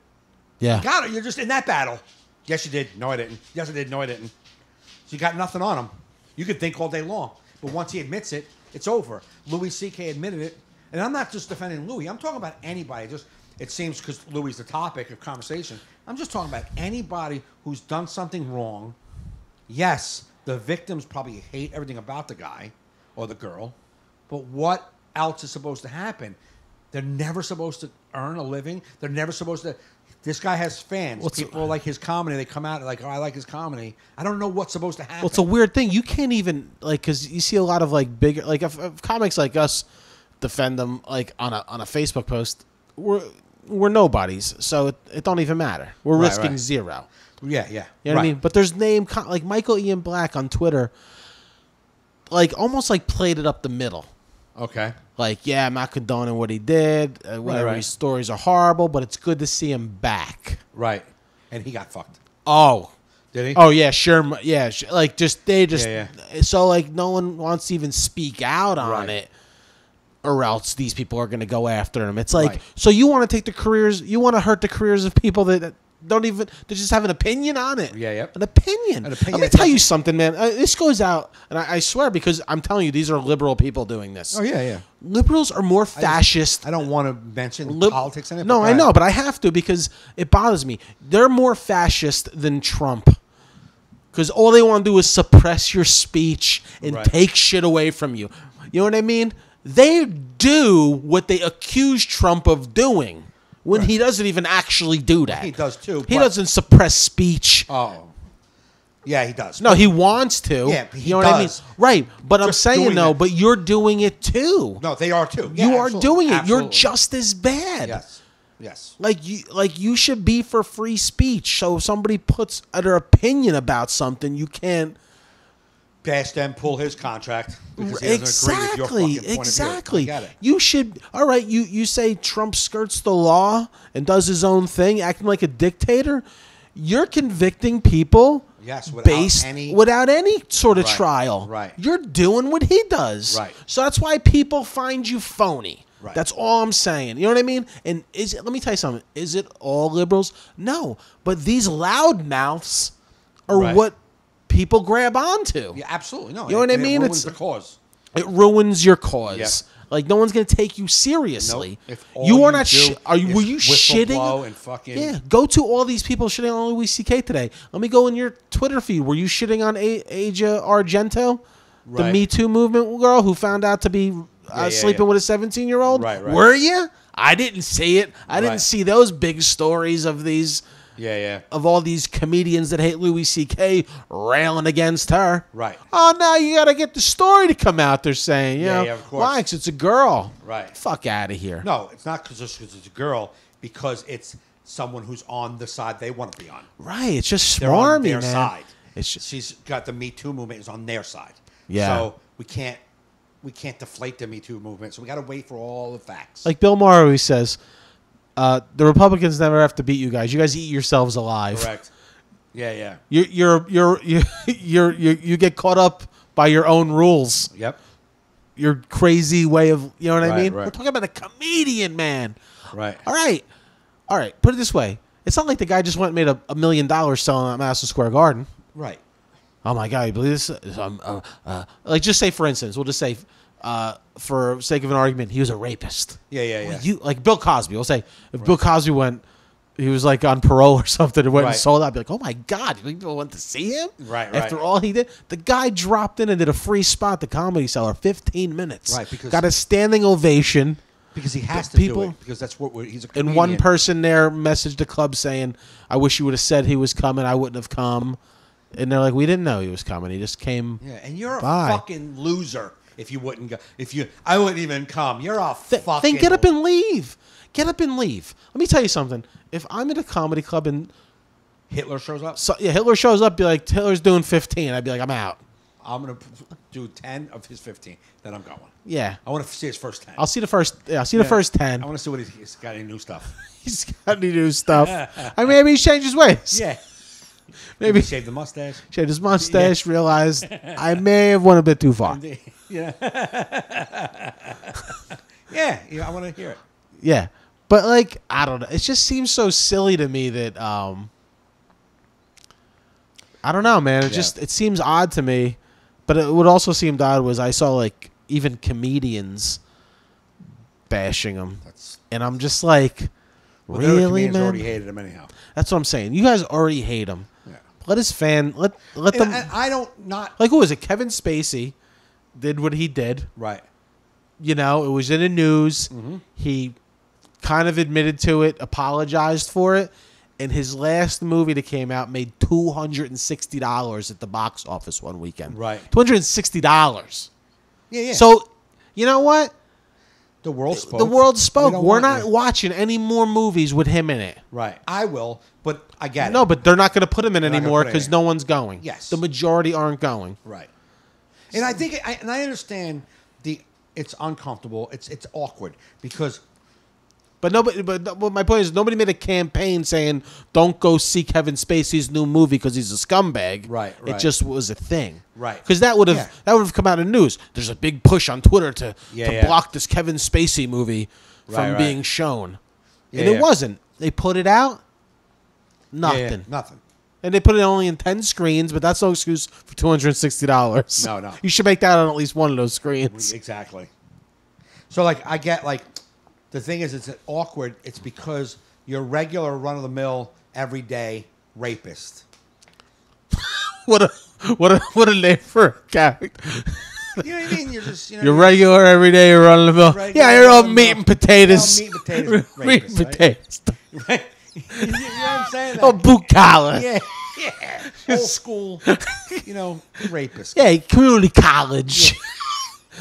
Yeah. You got it. You're just in that battle. Yes, you did. No, I didn't. Yes, I did. No, I didn't. So you got nothing on him. You could think all day long. But once he admits it, it's over. Louis C.K. admitted it. And I'm not just defending Louis. I'm talking about anybody. It seems because Louis is the topic of conversation. I'm just talking about anybody who's done something wrong. Yes, the victims probably hate everything about the guy or the girl. But what else is supposed to happen? They're never supposed to earn a living. They're never supposed to... This guy has fans. People like his comedy. They come out like, oh, I like his comedy. I don't know what's supposed to happen. Well, it's a weird thing. You can't even, like, because you see a lot of, like, bigger... Like, if comics like us defend them, like, on a Facebook post, we're nobodies. So it don't even matter. We're risking zero. Yeah. You know what I mean? But there's like Michael Ian Black on Twitter, like, almost, like, played it up the middle. Okay. Like, yeah, I'm not condoning what he did. Whatever, his stories are horrible, but it's good to see him back. Right. And he got fucked. Oh. Did he? Oh, yeah, sure. Yeah, like, they just... Yeah. So, like, no one wants to even speak out on it, or else these people are going to go after him. It's like, so you want to take the careers... You want to hurt the careers of people that don't even... They just have an opinion on it. Yeah, yep. An opinion. Let me tell you something, man. This goes out, and I swear, because I'm telling you, these are liberal people doing this. Oh, yeah. Liberals are more fascist. I don't want to mention politics in it. No, I know, but I have to because it bothers me. They're more fascist than Trump. Because all they want to do is suppress your speech and take shit away from you. You know what I mean? They do what they accuse Trump of doing. When he doesn't even actually do that. He does too. He doesn't suppress speech. Oh. Yeah, he does. No, he wants to. Yeah, he you know does. what I mean? Right. But I'm saying, though, but you're doing it too. No, they are too. Yeah, you are doing it. Absolutely. You're just as bad. Yes. Like you should be for free speech. So if somebody puts their opinion about something, you can't bash them, pull his contract because he doesn't agree with your fucking point exactly. of view. I get it. You should. All right. You say Trump skirts the law and does his own thing, acting like a dictator. You're convicting people. Yes, without any sort of trial. Right. You're doing what he does. Right. So that's why people find you phony. Right. That's all I'm saying. You know what I mean? And let me tell you something. Is it all liberals? No. But these loudmouths are what people grab onto. Yeah, absolutely. No, you know what I mean? It ruins the cause. It ruins your cause. Yep. Like no one's gonna take you seriously. Nope. You are not. Were you shitting? And fucking Go to all these people shitting on Louis C.K. today. Let me go in your Twitter feed. Were you shitting on Asia Argento, the Me Too movement girl who found out to be sleeping with a 17-year-old? Right. Were you? I didn't see it. I didn't see those big stories of these. Of all these comedians that hate Louis C.K. railing against her. Right. Oh, now you got to get the story to come out. They're saying, you know, of course. why? 'Cause it's a girl. Right. Fuck out of here. No, it's not because it's a girl. Because it's someone who's on the side they want to be on. Right. It's just They're on smarmy, their man. side. It's just, she's got the Me Too movement is on their side. Yeah. So we can't deflate the Me Too movement. So we got to wait for all the facts. like Bill Maher always says, the Republicans never have to beat you guys. You guys eat yourselves alive. Correct. Yeah. You get caught up by your own rules. Yep. Your crazy way of, you know what I mean? Right. We're talking about a comedian, man. Right. All right. Put it this way. It's not like the guy just went and made $1 million selling at Madison Square Garden. Right. Oh my God, you believe this? Like, just say, for instance, we'll just say, for sake of an argument, he was a rapist. Yeah. You like Bill Cosby. We'll say if Bill Cosby went, he was like on parole or something and went and sold out. I'd be like, oh my God, you think people went to see him? Right. After all he did, the guy dropped in and did a free spot at the Comedy Cellar, 15 minutes. Right, because got a standing ovation. Because he has to people, do it. Because that's what he's a comedian. And one person there messaged the club saying, "I wish you would have said he was coming. I wouldn't have come." And they're like, "We didn't know he was coming. He just came." Yeah, and you're a by. fucking loser if you wouldn't go. I wouldn't even come. You're a fucking. Then get up and leave. Get up and leave. Let me tell you something. If I'm at a comedy club and Hitler shows up, Hitler shows up, be like, Hitler's doing 15. I'd be like, I'm out. I'm gonna do 10 of his 15. Then I'm going. Yeah, I want to see his first 10. I'll see the first. Yeah, I'll see the first 10. I want to see what he's got any new stuff. He's got any new stuff. I mean, maybe he's changed his ways. Yeah. Maybe he shaved the mustache. Shaved his mustache. Realized I may have went a bit too far. Yeah. Yeah. I want to hear it. Yeah, but like I don't know. It just seems so silly to me that I don't know, man. It seems odd to me. But it would also seem odd was I saw like even comedians bashing him, and I'm just like, really, man? Already hated him anyhow. That's what I'm saying. You guys already hate him. Yeah. Let his fan let them. And I don't not like who was it? Kevin Spacey did what he did. Right. You know, it was in the news. Mm-hmm. He kind of admitted to it, apologized for it. And his last movie that came out made $260 at the box office one weekend. Right. $260. Yeah. So, you know what? The world spoke. The world spoke. We're not you. watching any more movies with him in it. Right. I will, but I get it. No, but they're not going to put him in They're not anymore gonna put it because in. no one's going. Yes. The majority aren't going. Right. And I think, I understand it's uncomfortable. It's awkward because. But nobody. But my point is, nobody made a campaign saying, "Don't go see Kevin Spacey's new movie because he's a scumbag." Right. It just was a thing. Right. Because that would have come out in news. There's a big push on Twitter to block this Kevin Spacey movie from being shown, and it wasn't. They put it out. Nothing. Nothing. And they put it only in 10 screens, but that's no excuse for $260. No. You should make that on at least one of those screens. Exactly. So, like, I get, like, the thing is, it's awkward. It's because you're a regular, run-of-the-mill, everyday rapist. What a name for a character. You know what I mean? You're just, you're regular, everyday, running the mill. Yeah, you're all meat and potatoes. Meat and potatoes. Meat and potatoes. Right? You know what I'm saying? Oh, boot collar. Yeah. Old school, rapist. Yeah, community college.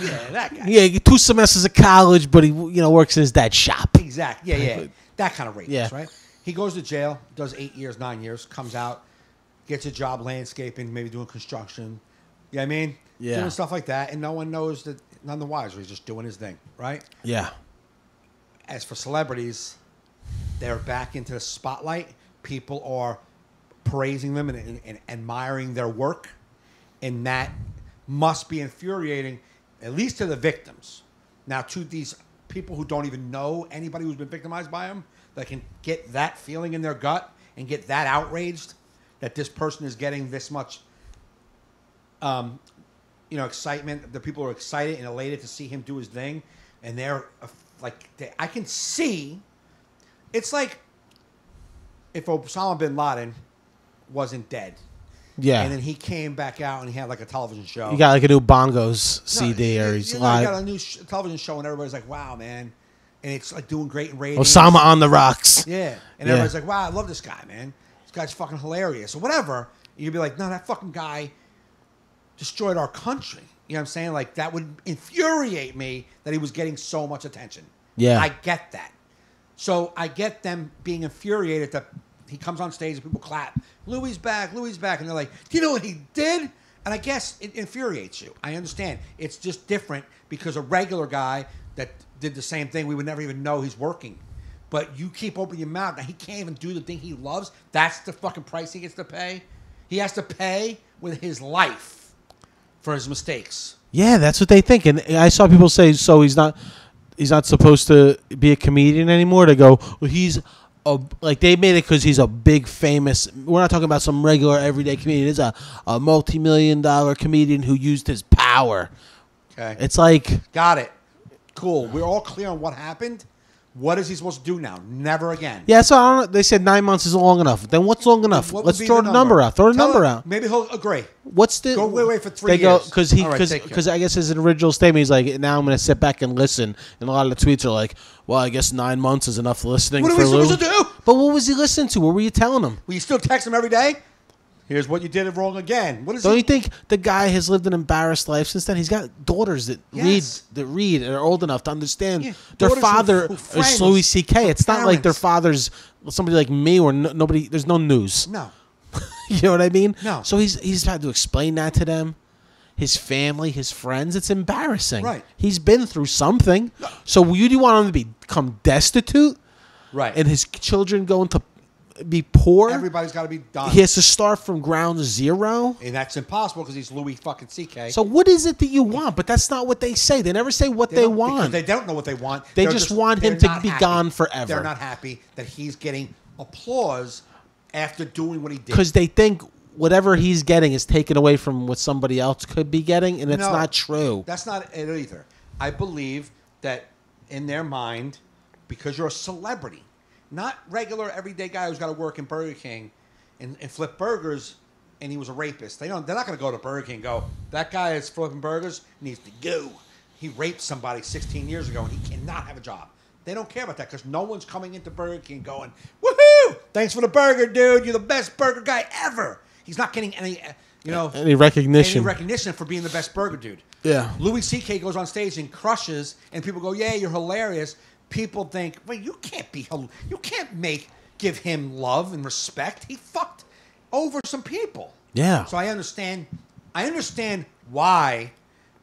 Yeah, that guy. Yeah, 2 semesters of college, but he works in his dad's shop. Exactly. Yeah. That kind of rapist, Yeah. right? He goes to jail, does 8 years, 9 years, comes out, gets a job landscaping, maybe doing construction. You know what I mean? Yeah. Doing stuff like that, and no one knows that, none the wiser. He's just doing his thing, right? Yeah. As for celebrities, they're back into the spotlight. People are praising them and admiring their work, and that must be infuriating, at least to the victims. Now, to these people who don't even know anybody who's been victimized by them, that can get that feeling in their gut and get that outraged that this person is getting this much, excitement. The people are excited and elated to see him do his thing, and they're I can see. It's like if Osama bin Laden wasn't dead. Yeah. And then he came back out and he had like a television show. You got like a new Bongos CD or he's live. He got a new television show and everybody's like, wow, man. And it's like doing great in ratings. Osama on the rocks. Yeah. And everybody's like, wow, I love this guy, man. This guy's fucking hilarious or whatever. And you'd be like, no, that fucking guy destroyed our country. You know what I'm saying? Like that would infuriate me that he was getting so much attention. Yeah. I get that. So I get them being infuriated that he comes on stage and people clap. Louis back. And they're like, do you know what he did? And I guess it infuriates you. I understand. It's just different because a regular guy that did the same thing, we would never even know he's working. But you keep opening your mouth. Now, he can't even do the thing he loves. That's the fucking price he gets to pay. He has to pay with his life for his mistakes. Yeah, that's what they think. And I saw people say, so he's not supposed to be a comedian anymore. They go, well, he's like they made it because he's a big famous. We're not talking about some regular everyday comedian. It's a multi-million-dollar comedian who used his power. Okay. It's like, Got it. Cool. We're all clear on what happened. What is he supposed to do now? Never again. yeah. So I don't know. They said 9 months is long enough. Then what's long enough? What would Let's be throw the number out. Throw the Tell number him- out. Maybe he'll agree. What's the Go away for 3 They go years. because he All right, take care. because I guess his original statement he's like, now I'm going to sit back and listen. And a lot of the tweets are like, well, I guess 9 months is enough listening What are for we supposed Lou. to do? But what was he listening to? What were you telling him? Will you still text him every day? Here's what you did it wrong again. What is Don't he? you think the guy has lived an embarrassed life since then? He's got daughters that Yes. read and are old enough to understand Yeah, their daughters father who is friends, Louis C.K. It's not like their parents. father's somebody like me or nobody. There's no news. No. You know what I mean? No. So he's had to explain that to them, his family, his friends. It's embarrassing. Right. He's been through something. So you do want him to become destitute, Right. and his children going to be poor? Everybody's got to be done. He has to start from ground zero. And that's impossible because he's Louis fucking C.K. So what is it that you want? But that's not what they say. They never say what they don't- want. because they don't know what they want. They They're just want him they're to not be happy. gone forever. They're not happy that he's getting applause after doing what he did. Because they think whatever he's getting is taken away from what somebody else could be getting, and it's No, not true. That's not it either. I believe that in their mind, because you're a celebrity, not regular everyday guy who's got to work in Burger King and flip burgers, and he was a rapist. They're not going to go to Burger King and go, that guy is flipping burgers, needs to go. He raped somebody 16 years ago, and he cannot have a job. They don't care about that because no one's coming into Burger King going, woohoo, thanks for the burger, dude. You're the best burger guy ever. He's not getting any, Any recognition. any recognition for being the best burger dude. Yeah. Louis C.K. goes on stage and crushes, and people go, "Yeah, you're hilarious." People think, "Wait, you can't be, you can't give him love and respect. He fucked over some people." Yeah. So I understand why,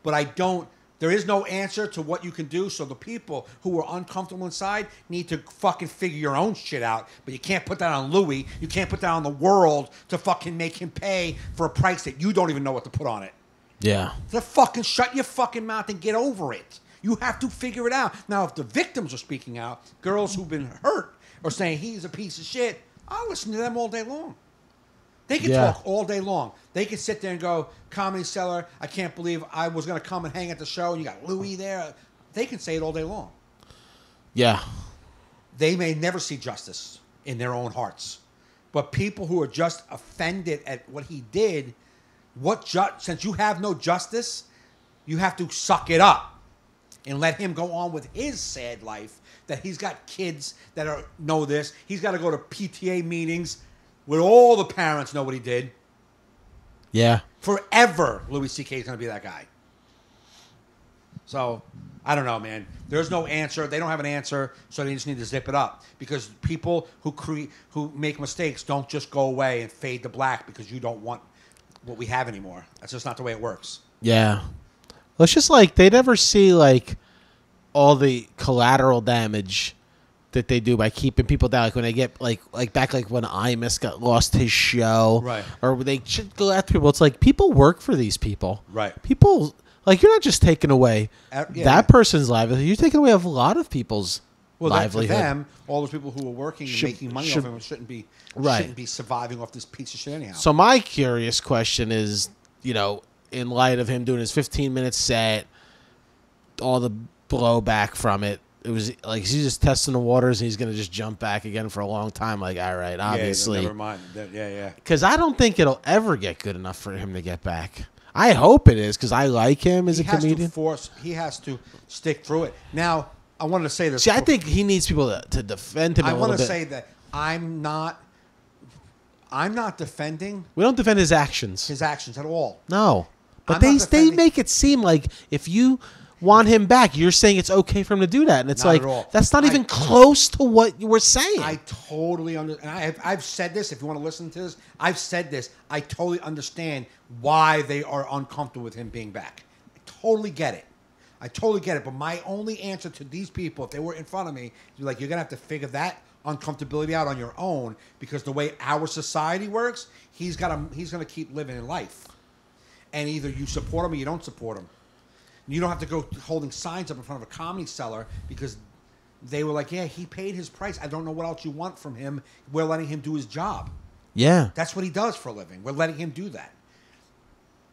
but I don't. There is no answer to what you can do. So the people who are uncomfortable inside need to fucking figure your own shit out. But you can't put that on Louis. You can't put that on the world to fucking make him pay for a price that you don't even know what to put on it. Yeah. To fucking shut your fucking mouth and get over it. You have to figure it out. Now, if the victims are speaking out, girls who've been hurt are saying he's a piece of shit, I'll listen to them all day long. They can Yeah. talk all day long. They can sit there and go, Comedy Cellar, I can't believe I was going to come and hang at the show and you got Louis there. They can say it all day long. Yeah. They may never see justice in their own hearts. But people who are just offended at what he did, since you have no justice, you have to suck it up and let him go on with his sad life. That he's got kids that know this. He's got to go to PTA meetings where all the parents know what he did. Yeah. Forever, Louis C.K. is going to be that guy. So, I don't know, man. There's no answer. They don't have an answer, so they just need to zip it up. Because people who make mistakes don't just go away and fade to black because you don't want what we have anymore. That's just not the way it works. Yeah. Well, it's just like they never see like all the collateral damage that they do by keeping people down. Like when they get like back like when Imus got lost his show, Right. Or when they should go after people. It's like people work for these people, Right. People like you're not just taking away Yeah. that person's livelihood. You're taking away a lot of people's Well, that to livelihood. them, all those people who are working and Should- making money should- off him shouldn't be surviving off this piece of shit anyhow. So my curious question is, in light of him doing his 15-minute set, all the blowback from it, it was like he's just testing the waters and he's going to just jump back again for a long time. Like, all right, obviously. Yeah, never mind. Yeah. Because I don't think it'll ever get good enough for him to get back. I hope it is because I like him as a comedian. He has to stick through it. Now, I wanted to say this. See, I think he needs people to defend him a I little want to bit. say that I'm not defending We don't defend his actions. his actions at all. No. But I'm they not defending- make it seem like if you want him back, you're saying it's okay for him to do that. And it's Not like, at all. that's not even close to what you were saying. I totally understand. And I've said this. If you want to listen to this, I've said this. I totally understand why they are uncomfortable with him being back. I totally get it. But my only answer to these people, if they were in front of me, is like, you're going to have to figure that uncomfortability out on your own because the way our society works, he's going to keep living in life. And either you support him or you don't support him. You don't have to go holding signs up in front of a Comedy Cellar because they were like, yeah, he paid his price. I don't know what else you want from him. We're letting him do his job. Yeah. That's what he does for a living. We're letting him do that.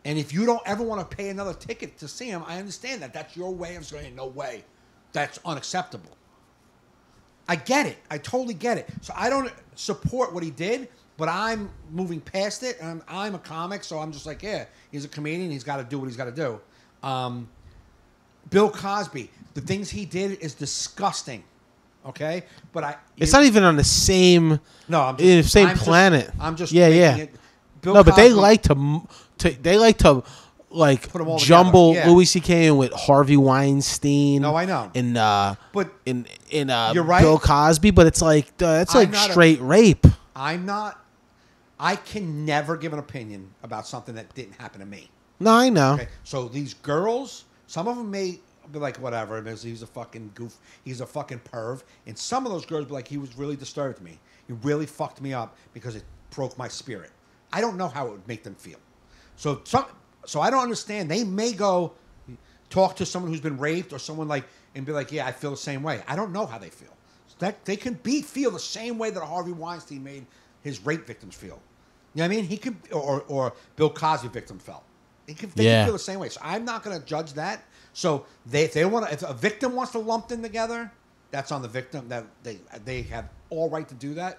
And if you don't ever want to pay another ticket to see him, I understand that. That's your way of saying, no way. That's unacceptable. I get it. I totally get it. So I don't support what he did, but I'm moving past it. And I'm a comic, so I'm just like, yeah, he's a comedian. He's got to do what he's got to do. Bill Cosby, the things he did is disgusting. Okay? But it's not even on the same same planet. I'm just yeah. it. Bill No, but they Cosby- like to like Put 'em all jumble together, yeah. Louis C.K. in with Harvey Weinstein. No, I know. And But in you're right. Bill Cosby, but it's like it's like I'm not straight rape. I can never give an opinion about something that didn't happen to me. No, I know. Okay? So these girls, some of them may be like, whatever, he's a fucking goof, he's a fucking perv. And some of those girls be like, he was really disturbed me. He really fucked me up because it broke my spirit. I don't know how it would make them feel. So I don't understand. They may go talk to someone who's been raped or someone like and be like, yeah, I feel the same way. I don't know how they feel. That they can feel the same way that Harvey Weinstein made his rape victims feel. You know what I mean? He could or Bill Cosby victim felt. They can feel the same way. So I'm not going to judge that. So if a victim wants to lump them together, that's on the victim. That they have all right to do that.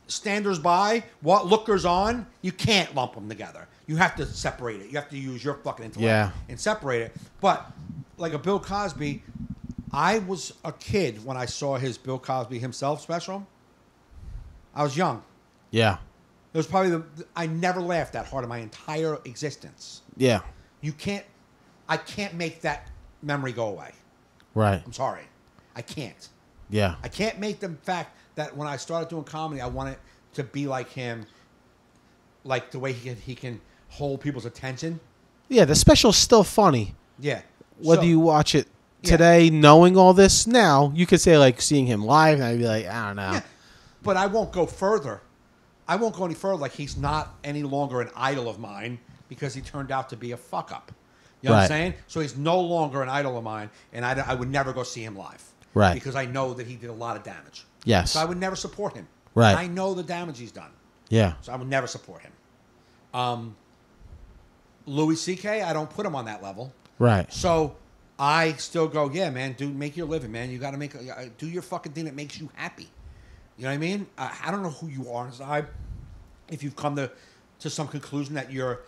Standers by, what lookers on, you can't lump them together. You have to separate it. You have to use your fucking intellect and separate it. But like a Bill Cosby, I was a kid when I saw his Bill Cosby himself special. I was young. Yeah. It was probably I never laughed that hard in my entire existence. Yeah. I can't make that memory go away. Right. I'm sorry. I can't. Yeah. I can't make the fact that when I started doing comedy, I wanted to be like him, like the way he can hold people's attention. Yeah, the special's still funny. Yeah. Whether you watch it today, knowing all this now, you could say like seeing him live, and I'd be like, I don't know. Yeah. But I won't go further. I won't go any further. Like he's not any longer an idol of mine because he turned out to be a fuck up. You know what I'm saying? So he's no longer an idol of mine, and I would never go see him live. Right. Because I know that he did a lot of damage. Yes. So I would never support him. Right. I know the damage he's done. Yeah. So I would never support him. Louis C.K., I don't put him on that level. Right. So I still go, yeah, man, dude, make your living, man. You got to do your fucking thing that makes you happy. You know what I mean? I don't know who you are inside. If you've come to some conclusion that you're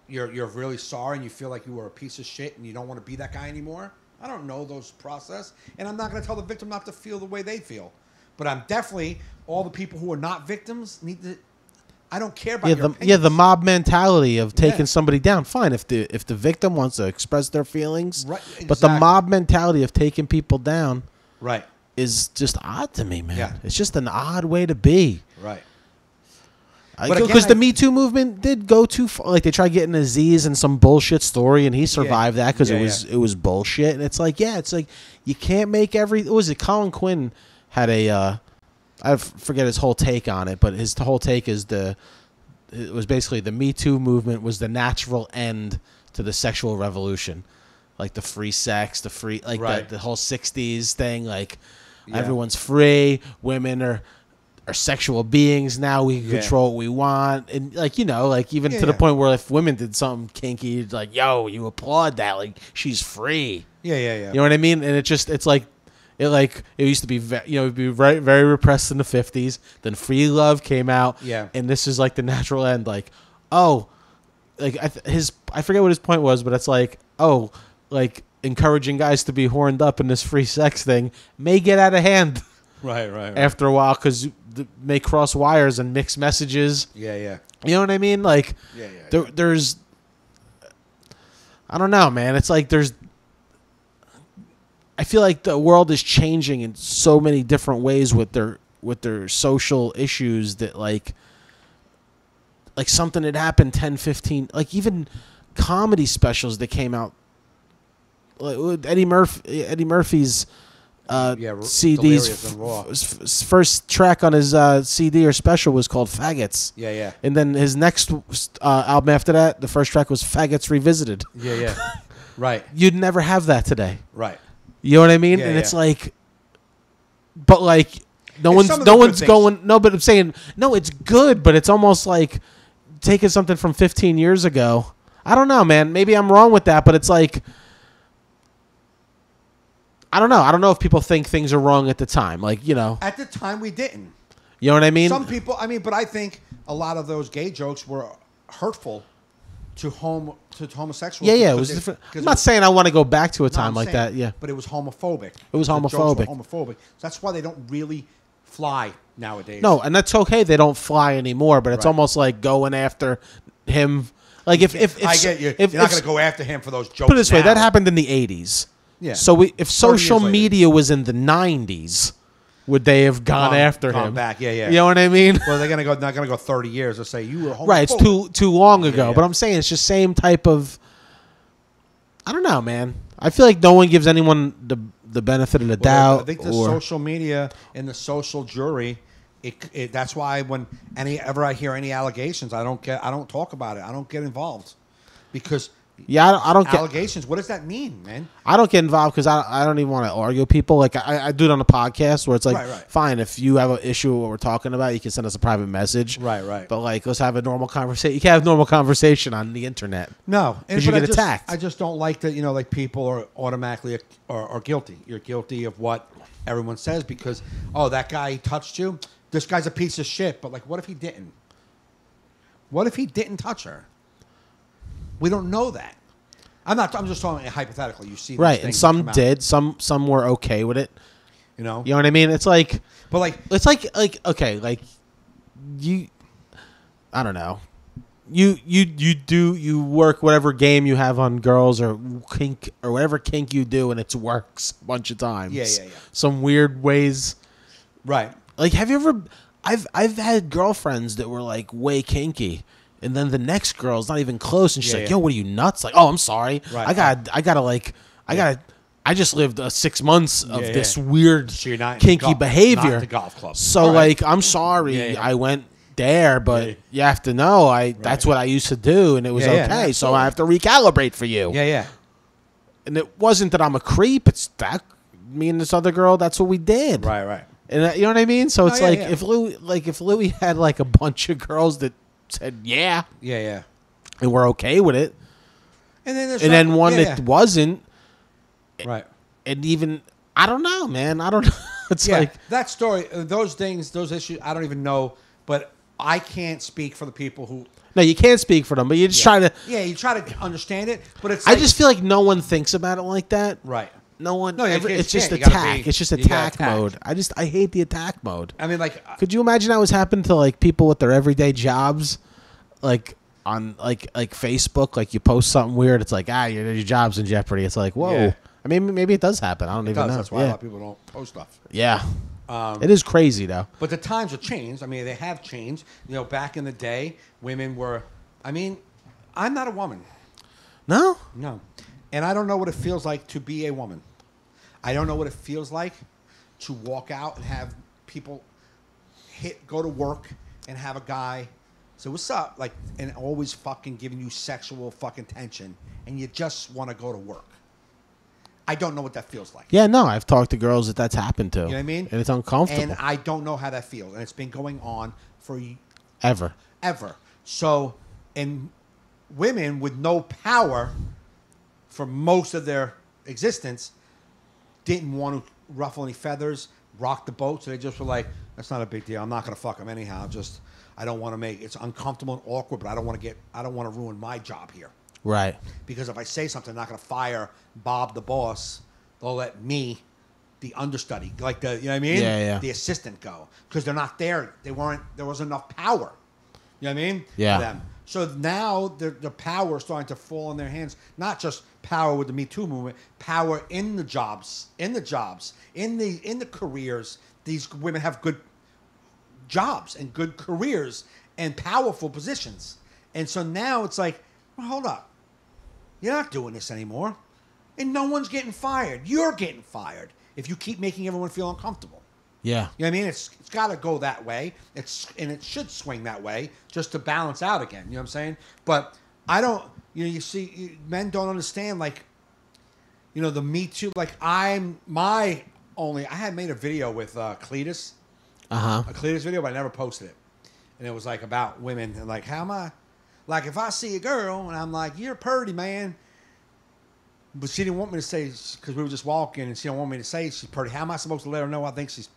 really sorry and you feel like you were a piece of shit and you don't want to be that guy anymore, I don't know those process. And I'm not going to tell the victim not to feel the way they feel. But I'm definitely, all the people who are not victims need to, I don't care about your opinions. The mob mentality of taking somebody down. Fine, if the victim wants to express their feelings, right, exactly. But the mob mentality of taking people down, right, is just odd to me, man. Yeah. It's just an odd way to be. Right. Because the Me Too movement did go too far. Like they tried getting Aziz in some bullshit story, and he survived that because it was bullshit. And it's like, it's like you can't make every. What was it? Colin Quinn had a. I forget his whole take on it, but his whole take is it was basically the Me Too movement was the natural end to the sexual revolution, like the free sex, the free the whole '60s thing, like everyone's free, women are sexual beings now. We can control what we want, and even to the point where if women did something kinky, it's like, yo, you applaud that, like she's free. Yeah. You know what I mean? And it's like. It used to be it'd be very, very repressed in the 50s. Then free love came out, and this is like the natural end. Like, I forget what his point was, but it's like, encouraging guys to be horned up in this free sex thing may get out of hand, right. after a while because may cross wires and mix messages. Yeah. You know what I mean? Like, there's, I don't know, man. It's like I feel like the world is changing in so many different ways with their social issues that like something that happened 10, 15, like even comedy specials that came out, like Eddie Murphy's CD's first track on his CD or special was called Faggots. Yeah. And then his next album after that, the first track was Faggots Revisited. Yeah. Right. You'd never have that today. Right. You know what I mean? Yeah, And it's yeah. like, but like, no It's one's some of no the good one's things. going. No, but I'm saying no. It's good, but it's almost like taking something from 15 years ago. I don't know, man. Maybe I'm wrong with that, but it's like, I don't know. I don't know if people think things are wrong at the time. Like, you know, At the time, we didn't. you know what I mean? Some people, I mean, but I think a lot of those gay jokes were hurtful to homosexuals. Yeah, yeah. It because was different. because I'm it not was- saying I want to go back to a no, time I'm like saying, that. Yeah. but it was homophobic. It was The jokes were homophobic. homophobic. That's why they don't really fly nowadays. No, and that's okay. They don't fly anymore, but it's Right. almost like going after him. Like if I get you. if You're not if- going to go after him for those jokes. put it this way, that now. happened in the 80s. Yeah. So if 30 social years later. media was in the 90s, would they have gone after Gone him? back. Yeah, yeah. You know what I mean? Well, they're not going to go 30 years and say you were homophobic. Right. It's too long ago. yeah. But I'm saying it's just same type of. I don't know, man. I feel like no one gives anyone the benefit of the doubt. I think the or, social media and the social jury. That's why when ever I hear any allegations, I don't talk about it. I don't get involved because yeah, I don't get. allegations. What does that mean, man? I don't get involved because I don't even want to argue with people. Like I do it on a podcast where it's like, Right, right. fine, if you have an issue with what we're talking about, you can send us a private message. Right, right. But like, let's have a normal conversation. You can't have normal conversation on the internet. No, 'Cause you but get attacked. I just don't like that. You know, like people are automatically are guilty. You're guilty of what everyone says because that guy touched you. This guy's a piece of shit. But like, what if he didn't? What if he didn't touch her? We don't know that. I'm just talking hypothetically. You see, these Right, and things some come out, did. Some were okay with it. You know, You know what I mean? It's like but like, okay, like you. I don't know. You work whatever game you have on girls or kink or whatever kink you do, and it works a bunch of times. Yeah, yeah, yeah. Some weird ways. right? Like, have you ever? I've had girlfriends that were like way kinky, and then the next girl's not even close, and she's Yeah, like, yeah. "Yo, what are you nuts?" Like, "Oh, I'm sorry. Right. I just lived 6 months of Yeah, this yeah. weird So you're not kinky not behavior. at the golf club. So All right. like, I'm sorry, Yeah, yeah. I went there, but Yeah. you have to know, that's what I used to do, and it was Yeah, yeah, okay. So absolutely. I have to recalibrate for you. yeah, yeah. And it wasn't that I'm a creep. It's that me and this other girl. That's what we did. Right, right. And you know what I mean? So it's yeah, like yeah. if Louis had like a bunch of girls that said yeah Yeah, yeah. and we're okay with it, And then there's and then one yeah, that wasn't, yeah. Right. and even I don't know, man. I don't know. It's Yeah, like that story, those things, those issues. I don't even know, but I can't speak for the people who. no, you can't speak for them, but you just try to. Yeah, you try to understand it, but it's. I like- just feel like no one thinks about it like that. right. No one. No, you can't- it's you just can't. You gotta attack. be- It's just you gotta attack attack. mode. I hate the attack mode. I mean, like, Could you imagine that was happening to like people with their everyday jobs, like on like Facebook? Like you post something weird, it's like your job's in jeopardy. It's like whoa. Yeah. I mean, maybe it does happen. I don't it even does. know. That's why a yeah. lot of people don't post stuff. Yeah. It is crazy though. But the times have changed. I mean, they have changed. You know, back in the day, women were. I mean, I'm not a woman. No. No. And I don't know what it feels like to be a woman. I don't know what it feels like to walk out and have people go to work and have a guy say, "What's up?" Like, and always fucking giving you sexual fucking tension, and you just want to go to work. I don't know what that feels like. Yeah, no. I've talked to girls that's happened to. You know what I mean? And it's uncomfortable. And I don't know how that feels. And it's been going on for Ever. ever. So, and women with no power for most of their existence didn't want to ruffle any feathers, rock the boat. So they just were like, that's not a big deal. I'm not going to fuck him anyhow. Just, I don't want to make, it's uncomfortable and awkward, but I don't want to ruin my job here. Right. Because if I say something, I'm not going to fire Bob the boss. They'll let me, the understudy, like the, you know what I mean? Yeah, yeah. The assistant go. Because they're not there. There wasn't enough power. You know what I mean? Yeah. For them. So now the power is starting to fall in their hands. Not just power with the Me Too movement, power in the jobs, in the careers. These women have good jobs and good careers and powerful positions. And so now it's like, well, hold up. You're not doing this anymore. And no one's getting fired. You're getting fired if you keep making everyone feel uncomfortable. Yeah. You know what I mean? It's got to go that way. And it should swing that way just to balance out again. You know what I'm saying? But I don't. You see, men don't understand. Like, you know, the Me Too. Like I had made a video with Cletus, Uh-huh. a Cletus video, but I never posted it. And it was like about women and like how am I, like if I see a girl and I'm like, you're pretty, man, but she didn't want me to say because we were just walking and she don't want me to say she's pretty. How am I supposed to let her know I think she's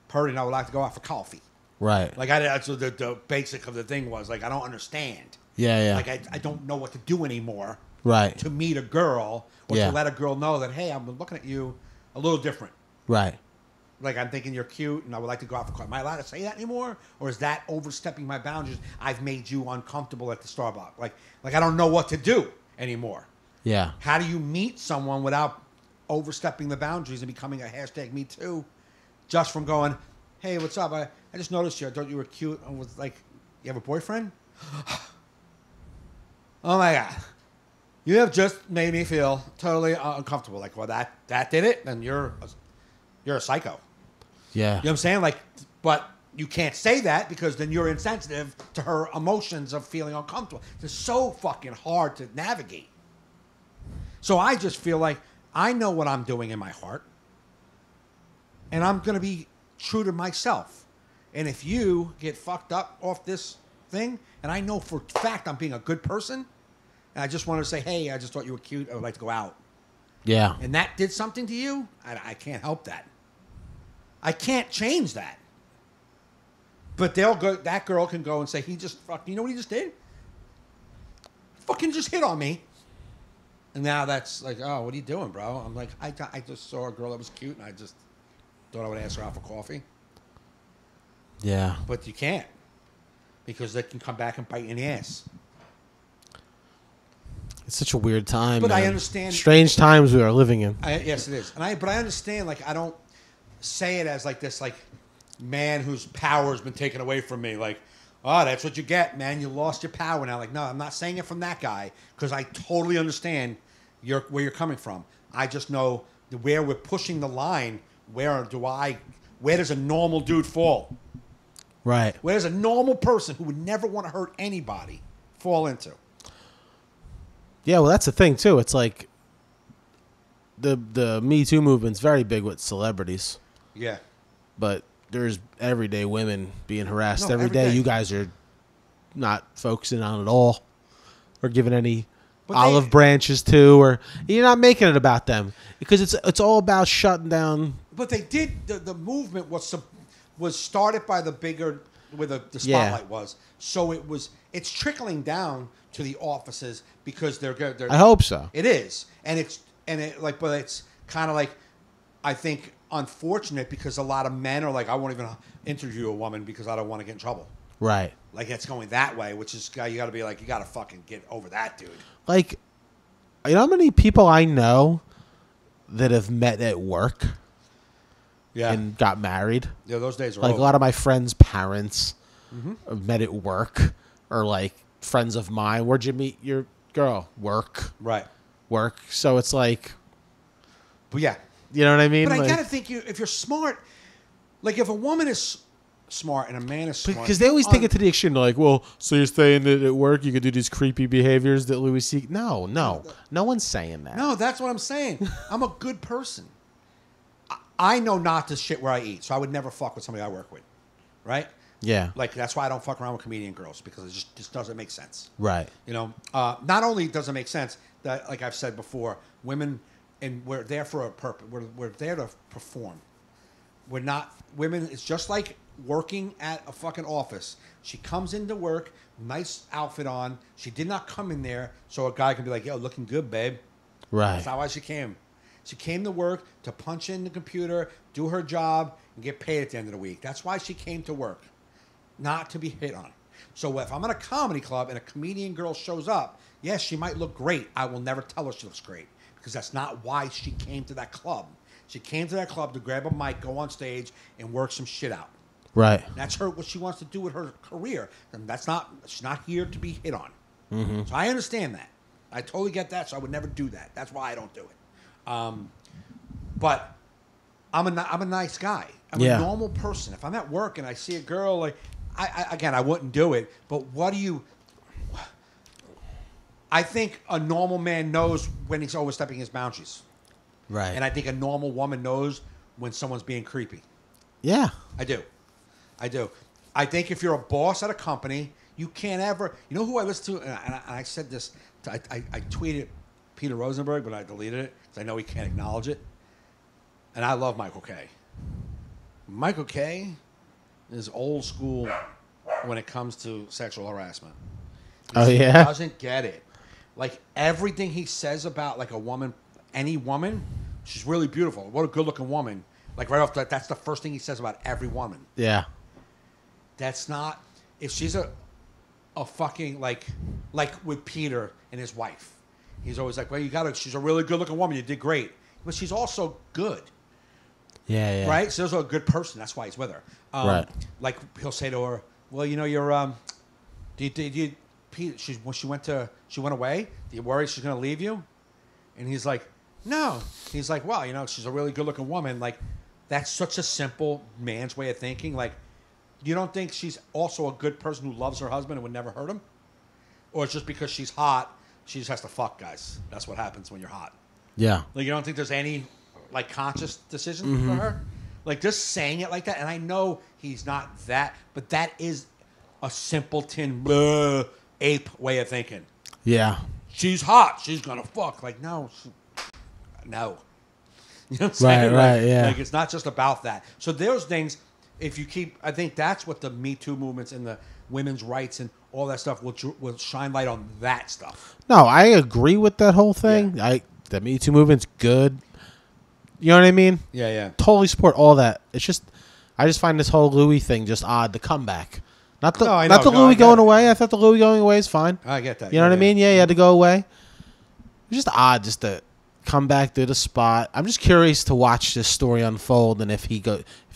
pretty and I would like to go out for coffee? Right. Like that's what the basic of the thing was. Like I don't understand. Yeah. Like I don't know what to do anymore. Right. To meet a girl or Yeah. to let a girl know that hey, I'm looking at you a little different. Right. Like I'm thinking you're cute and I would like to go out for coffee. Am I allowed to say that anymore, or is that overstepping my boundaries? I've made you uncomfortable at the Starbucks. Like I don't know what to do anymore. Yeah. How do you meet someone without overstepping the boundaries and becoming a hashtag Me Too, just from going, hey, what's up? I just noticed you. I thought you were cute. I was like, you have a boyfriend? Oh my God. You have just made me feel totally uncomfortable. Like, well, that did it, then you're a psycho. Yeah. You know what I'm saying? Like, but you can't say that because then you're insensitive to her emotions of feeling uncomfortable. It's so fucking hard to navigate. So I just feel like I know what I'm doing in my heart, and I'm going to be true to myself. And if you get fucked up off this thing, and I know for a fact I'm being a good person, and I just want to say, hey, I just thought you were cute. I would like to go out. Yeah. And that did something to you, I can't help that. I can't change that. But that girl can go and say, he just fucking, you know what he just did? Fucking just hit on me. And now that's like, oh, what are you doing, bro? I'm like, I just saw a girl that was cute, and I just thought I would ask her out for coffee. Yeah. But you can't. Because they can come back and bite you in the ass. It's such a weird time. But man. I understand. Strange times we are living in. Yes, it is. But I understand, like, I don't say it as like this, like, man whose power has been taken away from me. Like, oh, that's what you get, man. You lost your power now. Like, no, I'm not saying it from that guy because I totally understand where you're coming from. I just know where we're pushing the line. Where does a normal dude fall? Right. Where does a normal person who would never want to hurt anybody fall into? Yeah, well, that's the thing too. It's like the Me Too movement's very big with celebrities, Yeah. but there's everyday women being harassed No, every every day. day. You guys are not focusing on it all, or giving any But olive branches to, or you're not making it about them because it's all about shutting down. But they did. The movement was started by the bigger where the Yeah. spotlight was. So it's trickling down to the offices because they're I hope so. It is, but it's kind of like I think unfortunate because a lot of men are like I won't even interview a woman because I don't want to get in trouble. Right. Like it's going that way, which is you got to be like you got to fucking get over that, dude. Like, you know how many people I know that have met at work Yeah, and got married? yeah, those days are Like over. a lot of my friends' parents have met at work, or like friends of mine. Where'd you meet your girl? Work. Right. So it's like, But yeah, you know what I mean? but I Like, gotta think if you're smart, like if a woman is smart and a man is smart, because they always take it to the extreme. They're like, well, so you're saying that at work you could do these creepy behaviors that Louis C. No one's saying that. No, that's what I'm saying. I'm a good person. I know not to shit where I eat, so I would never fuck with somebody I work with, right? Yeah. Like that's why I don't fuck around with comedian girls because it just doesn't make sense. Right. You know, not only does it make sense that, like I've said before, women and we're there for a purpose. We're there to perform. We're not women. It's just like working at a fucking office. She comes into work, nice outfit on. She did not come in there so a guy can be like, "Yo, looking good, babe." Right. That's not why she came. She came to work to punch in the computer, do her job, and get paid at the end of the week. That's why she came to work, not to be hit on. So if I'm at a comedy club and a comedian girl shows up, yes, she might look great. I will never tell her she looks great because that's not why she came to that club. She came to that club to grab a mic, go on stage, and work some shit out. Right. That's what she wants to do with her career. And she's not here to be hit on. Mm-hmm. So I understand that. I totally get that, so I would never do that. That's why I don't do it. But I'm a nice guy. I'm a normal person. If I'm at work and I see a girl, like, I wouldn't do it. But I think a normal man knows when he's overstepping his boundaries. Right. And I think a normal woman knows when someone's being creepy. Yeah. I do. I think if you're a boss at a company, you can't ever. You know who I listen to? And I said this. I tweeted Peter Rosenberg, but I deleted it because I know he can't acknowledge it. And I love Michael Kay. Michael Kay is old school when it comes to sexual harassment. He doesn't get it. Like everything he says about like a woman, any woman, she's really beautiful. What a good-looking woman. Like right off that's the first thing he says about every woman. Yeah. That's not if she's a fucking like with Peter and his wife. He's always like, well, she's a really good-looking woman. You did great, but she's also good. Yeah. Right. So she's also a good person. That's why he's with her. Right. Like he'll say to her, well, you know, you're did you Pete? When she went away. Do you worry she's gonna leave you? And he's like, no. He's like, well, you know, she's a really good-looking woman. Like, that's such a simple man's way of thinking. Like, you don't think she's also a good person who loves her husband and would never hurt him? Or it's just because she's hot, she just has to fuck guys. That's what happens when you're hot. Yeah. Like, you don't think there's any, like, conscious decision for her? Like, just saying it like that. And I know he's not that, but that is a simpleton, ape way of thinking. Yeah. She's hot. She's going to fuck. Like, no. No. You know what I'm saying? Right, yeah. Like, it's not just about that. So there's things, if you keep, I think that's what the Me Too movements and the women's rights and all that stuff will shine light on that stuff. No, I agree with that whole thing. Yeah. The Me Too movement's good. You know what I mean? Yeah. Totally support all that. It's just, I just find this whole Louis thing just odd. The comeback, not the Louis going away. I thought the Louis going away is fine. I get that. You know what I mean? Yeah, he had to go away. It's just odd, just to come back to the spot. I'm just curious to watch this story unfold and if he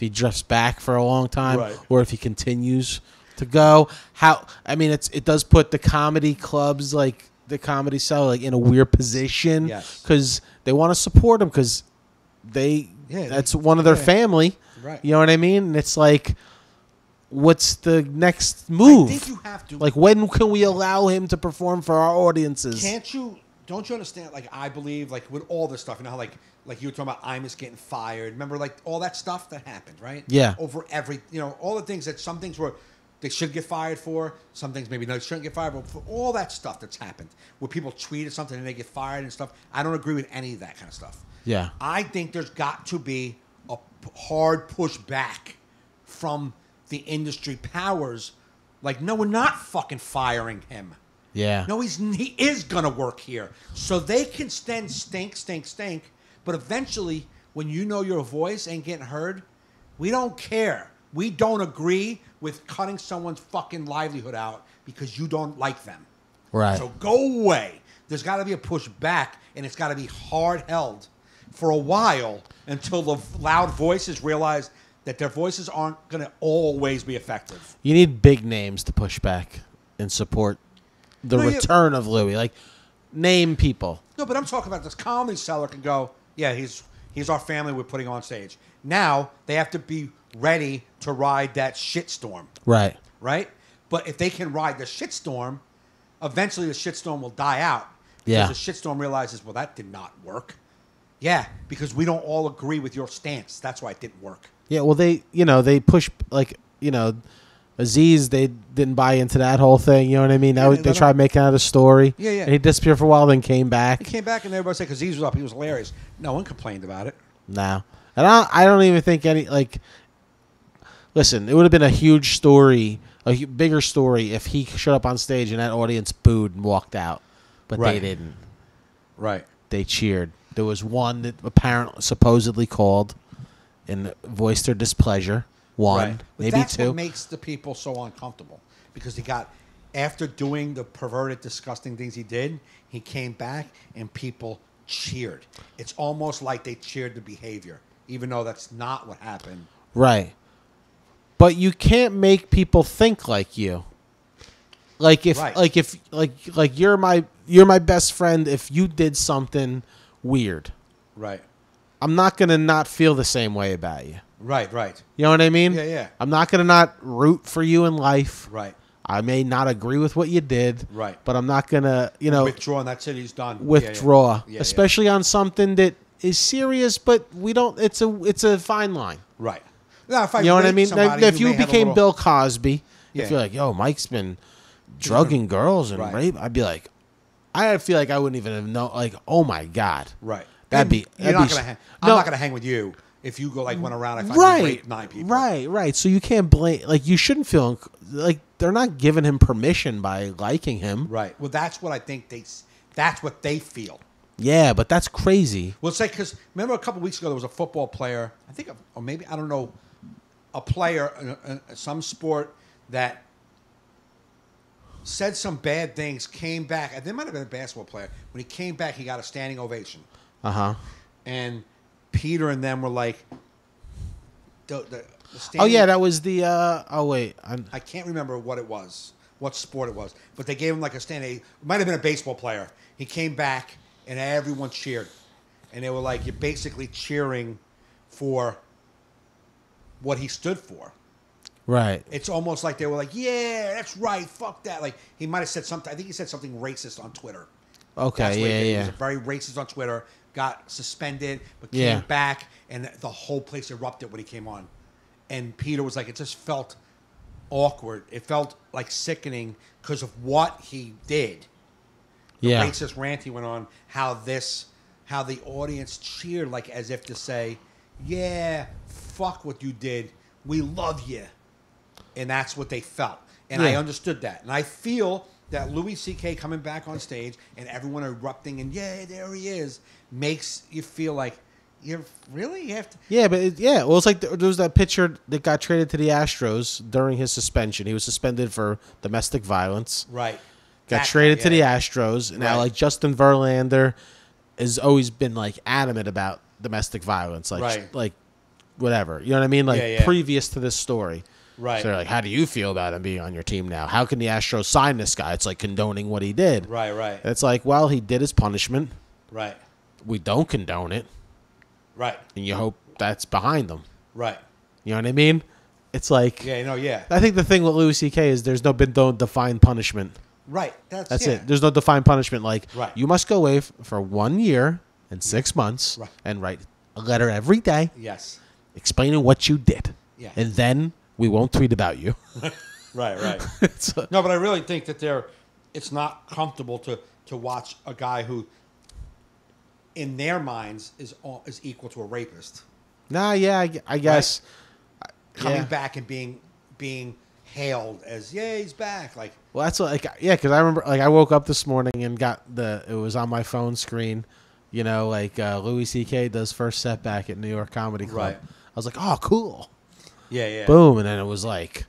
drifts back for a long time, right, or if he continues to go. It does put the comedy clubs, like the Comedy Cellar, like in a weird position, because they want to support him because that's one of their family, right? You know what I mean? And it's like, what's the next move? I think you have to. Like, when can we allow him to perform for our audiences? Don't you understand? Like, I believe, like, with all this stuff, you know how, like you were talking about Imus getting fired. Remember, like, all that stuff that happened, right? Yeah. Over all the things that some things were they should get fired for, some things maybe they shouldn't get fired for. For all that stuff that's happened, where people tweeted something and they get fired and stuff, I don't agree with any of that kind of stuff. Yeah. I think there's got to be a hard push back from the industry powers. Like, no, we're not fucking firing him. Yeah. No, he is going to work here. So they can stand stink. But eventually, when you know your voice ain't getting heard, we don't care. We don't agree with cutting someone's fucking livelihood out because you don't like them. Right. So go away. There's got to be a push back, and it's got to be hard held for a while until the loud voices realize that their voices aren't going to always be effective. You need big names to push back and support the return of Louis. Like, name people. No, but I'm talking about this Comedy Cellar can go, yeah, he's our family we're putting on stage. Now they have to be ready to ride that shitstorm. Right. Right? But if they can ride the shitstorm, eventually the shitstorm will die out. Yeah. Because the shitstorm realizes, well, that did not work. Yeah, because we don't all agree with your stance. That's why it didn't work. Yeah, well, they push, like, Aziz, they didn't buy into that whole thing. You know what I mean? They tried making out a story. Yeah. And he disappeared for a while, then came back. He came back, and everybody said, because Aziz was up, he was hilarious. No one complained about it. No. And I don't even think listen, it would have been a huge story, a bigger story, if he showed up on stage and that audience booed and walked out. But they didn't. Right. They cheered. There was one that apparently supposedly called and voiced their displeasure. One, maybe that's two. What makes the people so uncomfortable, because after doing the perverted, disgusting things he did, he came back and people cheered. It's almost like they cheered the behavior, even though that's not what happened. Right. But you can't make people think like you. Like if you're my best friend, if you did something weird. Right. I'm not going to not feel the same way about you. Right. You know what I mean? Yeah. I'm not going to not root for you in life. Right. I may not agree with what you did. Right. But I'm not going to, withdraw, and that's it. He's done. Withdraw. Yeah, especially on something that is serious, but we don't. It's a fine line. Right. Now, if I You know what I rape mean? somebody, If you may have a became little- Bill Cosby, Yeah. if you're like, yo, Mike's been drugging girls and Right. rape, I'd be like, I feel like I wouldn't even have known. Like, oh my god, Right. That'd And be. You're that'd not be- gonna. I'm no, not gonna hang with you if you go like went around. I find you right, raped 9 people. right. So you can't blame. Like, you shouldn't feel like they're not giving him permission by liking him. Right. Well, that's what I think that's what they feel. Yeah, but that's crazy. Well, it's like because remember a couple weeks ago there was a football player. I think, or maybe I don't know, a player in some sport that said some bad things, came back. And there might have been a basketball player. When he came back, he got a standing ovation. Uh-huh. And Peter and them were like, the Oh standing, yeah, that was the. Oh wait, I can't remember what it was, what sport it was, but they gave him like a standing. It might have been a baseball player. He came back and everyone cheered, and they were like, "You're basically cheering for what he stood for." right. It's almost like they were like, "Yeah, that's right, fuck that." Like he might have said something. I think he said something racist on Twitter. Okay, That's what he did. He yeah. was very racist on Twitter. Got suspended, but came Yeah. back, and the whole place erupted when he came on. And Peter was like, it just felt awkward. It felt like sickening because of what he did. Yeah. Racist rant he went on. How the audience cheered, like as if to say, "Yeah, fuck what you did. We love you," and that's what they felt. And I Yeah. understood that, and I feel that Louis C.K. coming back on stage and everyone erupting and yeah, there he is, makes you feel like you have to. Yeah, but well, it's like there was that pitcher that got traded to the Astros during his suspension. He was suspended for domestic violence. Right. Got That traded guy, to the yeah. Astros. And now, Right. like Justin Verlander has always been like adamant about domestic violence, like Right. like whatever. You know what I mean? Like Yeah, yeah. previous to this story. Right. So they're like, how do you feel about him being on your team now? How can the Astros sign this guy? It's like condoning what he did. Right, right, It's like, well, he did his punishment. right, We don't condone it, right, and you hope that's behind them. right. You know what I mean? It's like, Yeah, no, yeah. I think the thing with Louis C.K. is there's no defined punishment. Right. That's yeah. it. There's no defined punishment. Like, Right. you must go away for 1 year and 6 months Right. and write a letter every day Yes. explaining what you did. Yeah. And then we won't tweet about you. Right, right. It's, No, but I really think that it's not comfortable to watch a guy who, in their minds, is equal to a rapist nah, yeah, I guess. coming Yeah. back and being hailed as he's back. Like Well, that's what, like, yeah, because I remember, like, I woke up this morning and got it was on my phone screen, you know, like Louis C.K. does first setback at New York Comedy Club. Right. I was like, oh, cool. yeah, Boom. And then it was like,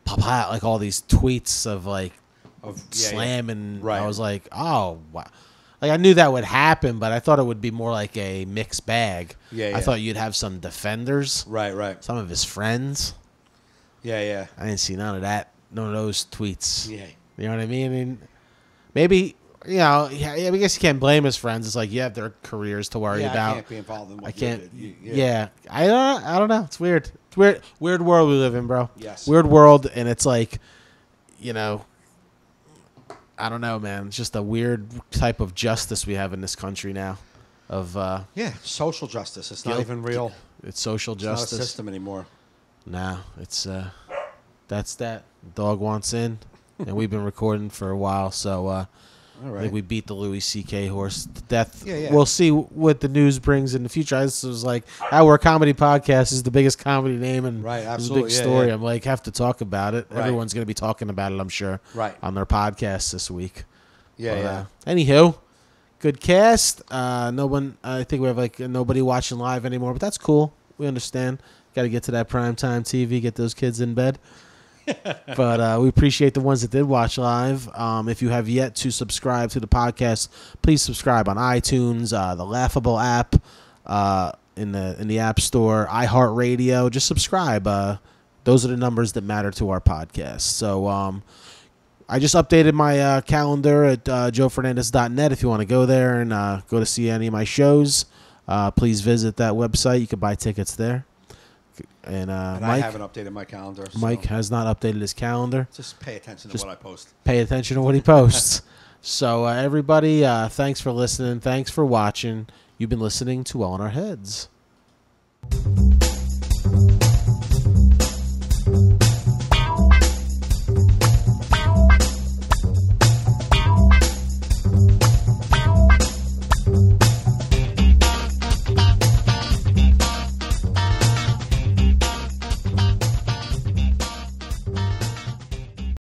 pop out, like all these tweets of like of slam. And Right. I was like, oh, wow. Like, I knew that would happen, but I thought it would be more like a mixed bag. Yeah, I yeah. thought you'd have some defenders, Right. some of his friends. Yeah. I didn't see none of that, none of those tweets. Yeah. You know what I mean? I mean, maybe, you know, yeah, I guess you can't blame his friends. It's like you have their careers to worry Yeah, about. I can't be involved in what I can't. you did. Yeah, I don't know. It's weird. It's weird world we live in, bro. Yes. Weird world, and it's like, you know, I don't know, man. It's just a weird type of justice we have in this country now. Of Yeah, social justice. It's not guilt- even real. it's social It's not a justice. system anymore. No, it's that's that. Dog wants in, and we've been recording for a while, so All I right. think we beat the Louis C.K. horse to death. Yeah. We'll see what the news brings in the future. This was like, our comedy podcast is the biggest comedy name, and Right, it's a absolutely, big yeah, story. yeah. I'm like, have to talk about it. Right. Everyone's going to be talking about it, I'm sure, Right. on their podcast this week. Yeah. Anywho, good cast. No one. I think we have like nobody watching live anymore, but that's cool. We understand. Got to get to that primetime TV, get those kids in bed. But we appreciate the ones that did watch live. If you have yet to subscribe to the podcast, please subscribe on iTunes, the Laughable app, in the App Store, iHeartRadio. Just subscribe. Those are the numbers that matter to our podcast. So I just updated my calendar at joefernandez.net. If you want to go there and go to see any of my shows, please visit that website. You can buy tickets there. And And I Mike, haven't updated my calendar. So Mike has not updated his calendar. just pay attention to Just- what I post. Pay attention to what he posts. So everybody, thanks for listening. Thanks for watching. You've been listening to Well in Our Heads.